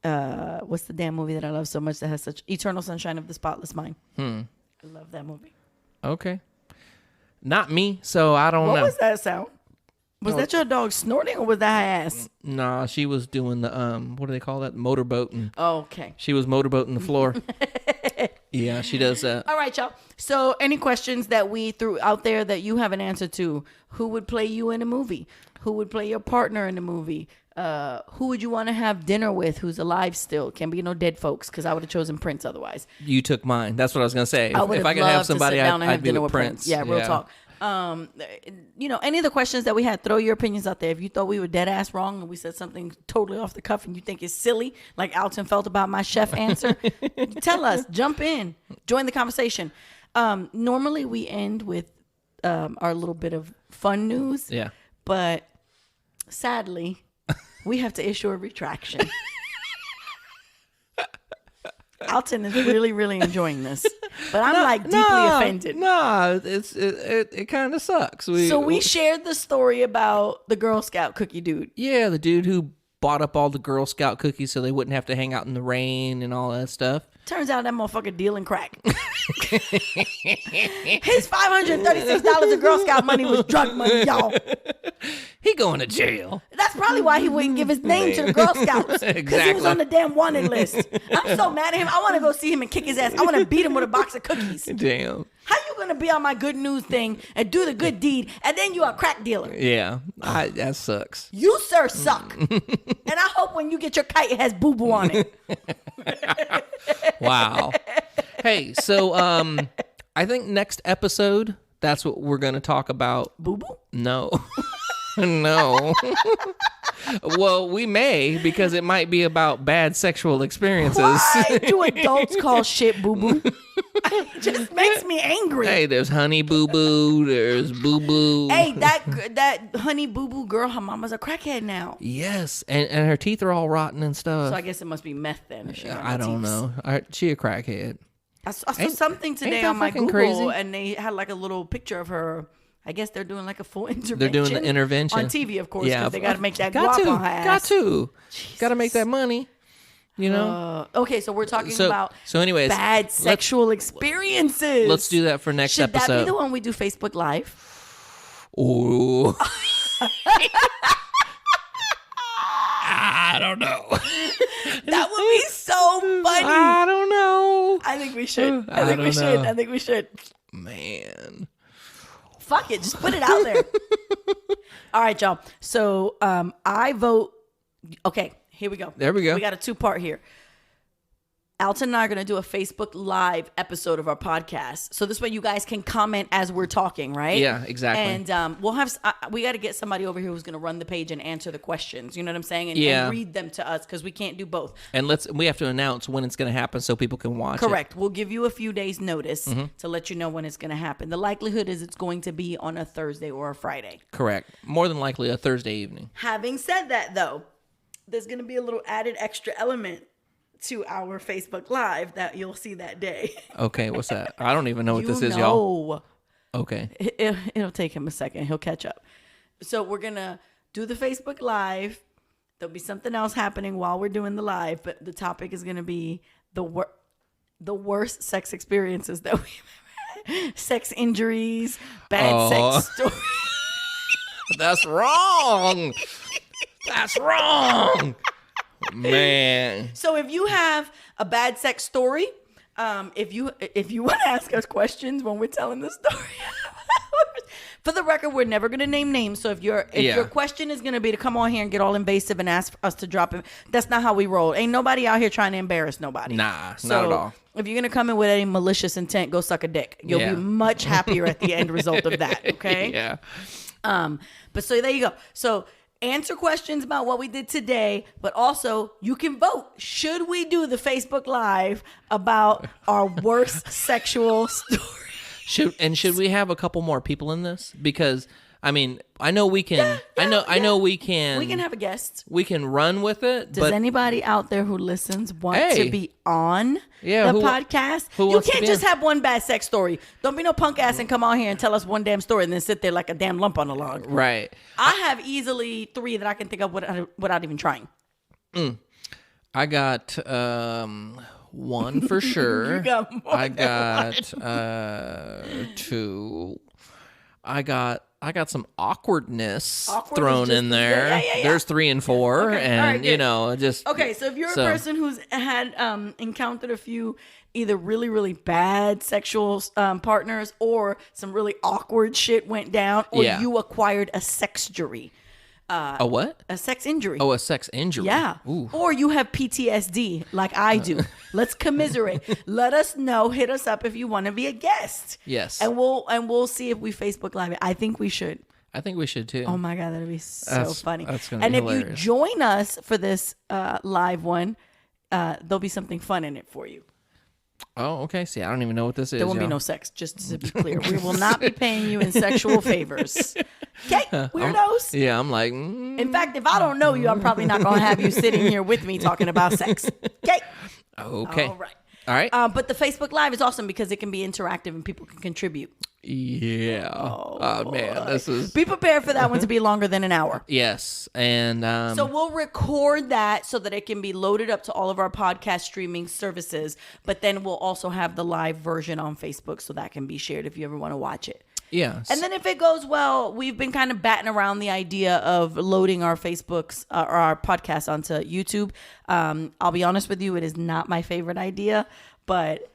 what's the damn movie that I love so much that has such Eternal Sunshine of the Spotless Mind. I love that movie. Okay. Not me, so I don't know. What was that sound? Was that your dog snorting or was that her ass? Nah, she was doing the, what do they call that? Motorboating. Oh, okay. She was motorboating the floor. Yeah, she does that. All right, y'all. So any questions that we threw out there that you have an answer to? Who would play you in a movie? Who would play your partner in a movie? Who would you want to have dinner with who's alive still? Can't be no dead folks because I would have chosen Prince otherwise. You took mine. That's what I was going to say. If I could have somebody, I'd be with Prince. Yeah, real talk. Any of the questions that we had, throw your opinions out there. If you thought we were dead ass wrong and we said something totally off the cuff and you think it's silly, like Alton felt about my chef answer, tell us. Jump in. Join the conversation. Normally we end with our little bit of fun news. Yeah. But sadly, we have to issue a retraction. Alton is really, really enjoying this, but I'm deeply offended. It kind of sucks. We shared the story about the Girl Scout cookie dude. Yeah, the dude who bought up all the Girl Scout cookies so they wouldn't have to hang out in the rain and all that stuff. Turns out that motherfucker dealing crack. His $536 of Girl Scout money was drug money, y'all. He going to jail. That's probably why he wouldn't give his name to the Girl Scouts. Because he was on the damn wanted list. I'm so mad at him. I want to go see him and kick his ass. I want to beat him with a box of cookies. Damn. How you going to be on my good news thing and do the good deed and then you a crack dealer? Yeah, that sucks. You, sir, suck. And I hope when you get your kite, it has boo-boo on it. Wow. Hey, so I think next episode, that's what we're going to talk about. Boo-boo? No. No. Well, we may, because it might be about bad sexual experiences. Why do adults call shit boo-boo? It just makes me angry. Hey, there's honey boo-boo, there's boo-boo. Hey, that honey boo-boo girl, her mama's a crackhead now. Yes, and her teeth are all rotten and stuff. So I guess it must be meth then. I don't know. She a crackhead. I saw something today on my Google, crazy? And they had like a little picture of her. I guess they're doing like a full intervention. They're doing the intervention. On TV, of course, because they got to make that guap on her ass. Got to. Got to make that money, you know? Okay, so we're talking about anyways, bad sexual experiences. Let's do that for next episode. Should that be the one we do Facebook Live? Ooh. I don't know. That would be so funny. I don't know. I think we should. I think we should. Man. Fuck it. Just put it out there. All right, y'all. So I vote. Okay, here we go. There we go. We got a 2-part here. Alton and I are going to do a Facebook Live episode of our podcast. So this way you guys can comment as we're talking, right? Yeah, exactly. And we'll have, we got to get somebody over here who's going to run the page and answer the questions. You know what I'm saying? And read them to us because we can't do both. And we have to announce when it's going to happen so people can watch Correct. We'll give you a few days notice to let you know when it's going to happen. The likelihood is it's going to be on a Thursday or a Friday. Correct. More than likely a Thursday evening. Having said that, though, there's going to be a little added extra element to our Facebook Live that you'll see that day. Okay, what's that? I don't even know what this is, y'all. Okay. It'll take him a second. He'll catch up. So we're going to do the Facebook Live. There'll be something else happening while we're doing the live, but the topic is going to be the worst sex experiences that we've had. Sex injuries, bad sex stories. That's wrong. That's wrong. Man. So if you have a bad sex story, if you want to ask us questions when we're telling the story, for the record, we're never going to name names. So if your question is going to be to come on here and get all invasive and ask us to drop it, that's not how we roll. Ain't nobody out here trying to embarrass nobody. Nah, so not at all. If you're going to come in with any malicious intent, go suck a dick. You'll be much happier at the end result of that. Okay. Yeah. But so there you go. So answer questions about what we did today, but also you can vote. Should we do the Facebook Live about our worst sexual story? Should we have a couple more people in this? Because I mean, I know we can. I know we can. We can have a guest. We can run with it. Does anybody out there who listens want to be on the podcast? You can't just have one bad sex story. Don't be no punk ass and come on here and tell us one damn story and then sit there like a damn lump on a log. Right. I have easily 3 that I can think of without even trying. I got one for sure. You got more I got 2. I got some awkwardness thrown in there. Yeah. There's 3 and 4, okay. and Right, just okay. So if you're a person who's had encountered a few either really really bad sexual partners, or some really awkward shit went down, or you acquired a sexury. A what? A sex injury. Oh, a sex injury. Yeah. Ooh. Or you have PTSD like I do. Let's commiserate. Let us know. Hit us up if you want to be a guest. Yes. And we'll see if we Facebook Live it. I think we should. I think we should too. Oh my God, that'd be so funny. That's gonna be and hilarious. if you join us for this live one, there'll be something fun in it for you. Oh, okay. See, I don't even know what this is. There won't be no sex, just to be clear. We will not be paying you in sexual favors. Okay, weirdos? I'm like... In fact, if I don't know you, I'm probably not going to have you sitting here with me talking about sex. Okay? Okay. All right. All right. But the Facebook Live is awesome because it can be interactive and people can contribute. Yeah. Oh man, this is... Be prepared for that one to be longer than an hour. Yes. And... So we'll record that so that it can be loaded up to all of our podcast streaming services. But then we'll also have the live version on Facebook so that can be shared if you ever want to watch it. Yeah. And then if it goes well, we've been kind of batting around the idea of loading our Facebooks or our podcast onto YouTube. I'll be honest with you, it is not my favorite idea, but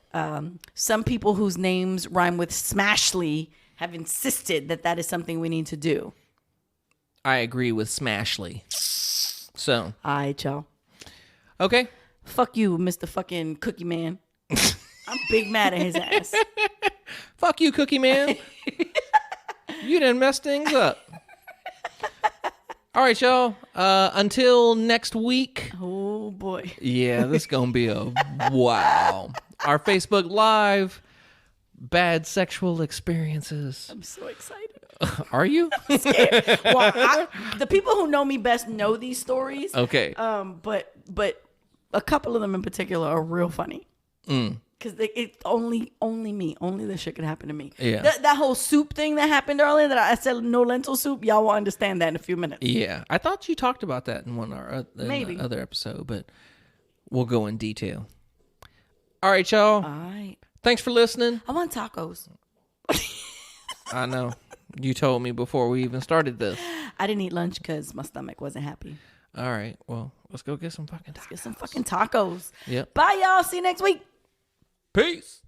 some people whose names rhyme with Smashly have insisted that is something we need to do. I agree with Smashly. So. All right, y'all. Okay. Fuck you, Mr. fucking Cookie Man. I'm big mad at his ass. Fuck you, Cookie Man. You done messed things up. All right, y'all. Until next week. Oh, boy. Yeah, this is going to be a wow. Our Facebook Live, bad sexual experiences. I'm so excited. Are you? I'm scared. Well, the people who know me best know these stories. Okay. But a couple of them in particular are real funny. Because it only this shit could happen to me. Yeah. That whole soup thing that happened earlier that I said no lentil soup, y'all will understand that in a few minutes. Yeah. I thought you talked about that in Maybe. Other episode, but we'll go in detail. All right, y'all. All right. Thanks for listening. I want tacos. I know. You told me before we even started this. I didn't eat lunch because my stomach wasn't happy. All right. Well, let's go get some fucking tacos. Let's get some fucking tacos. Yep. Bye, y'all. See you next week. Peace.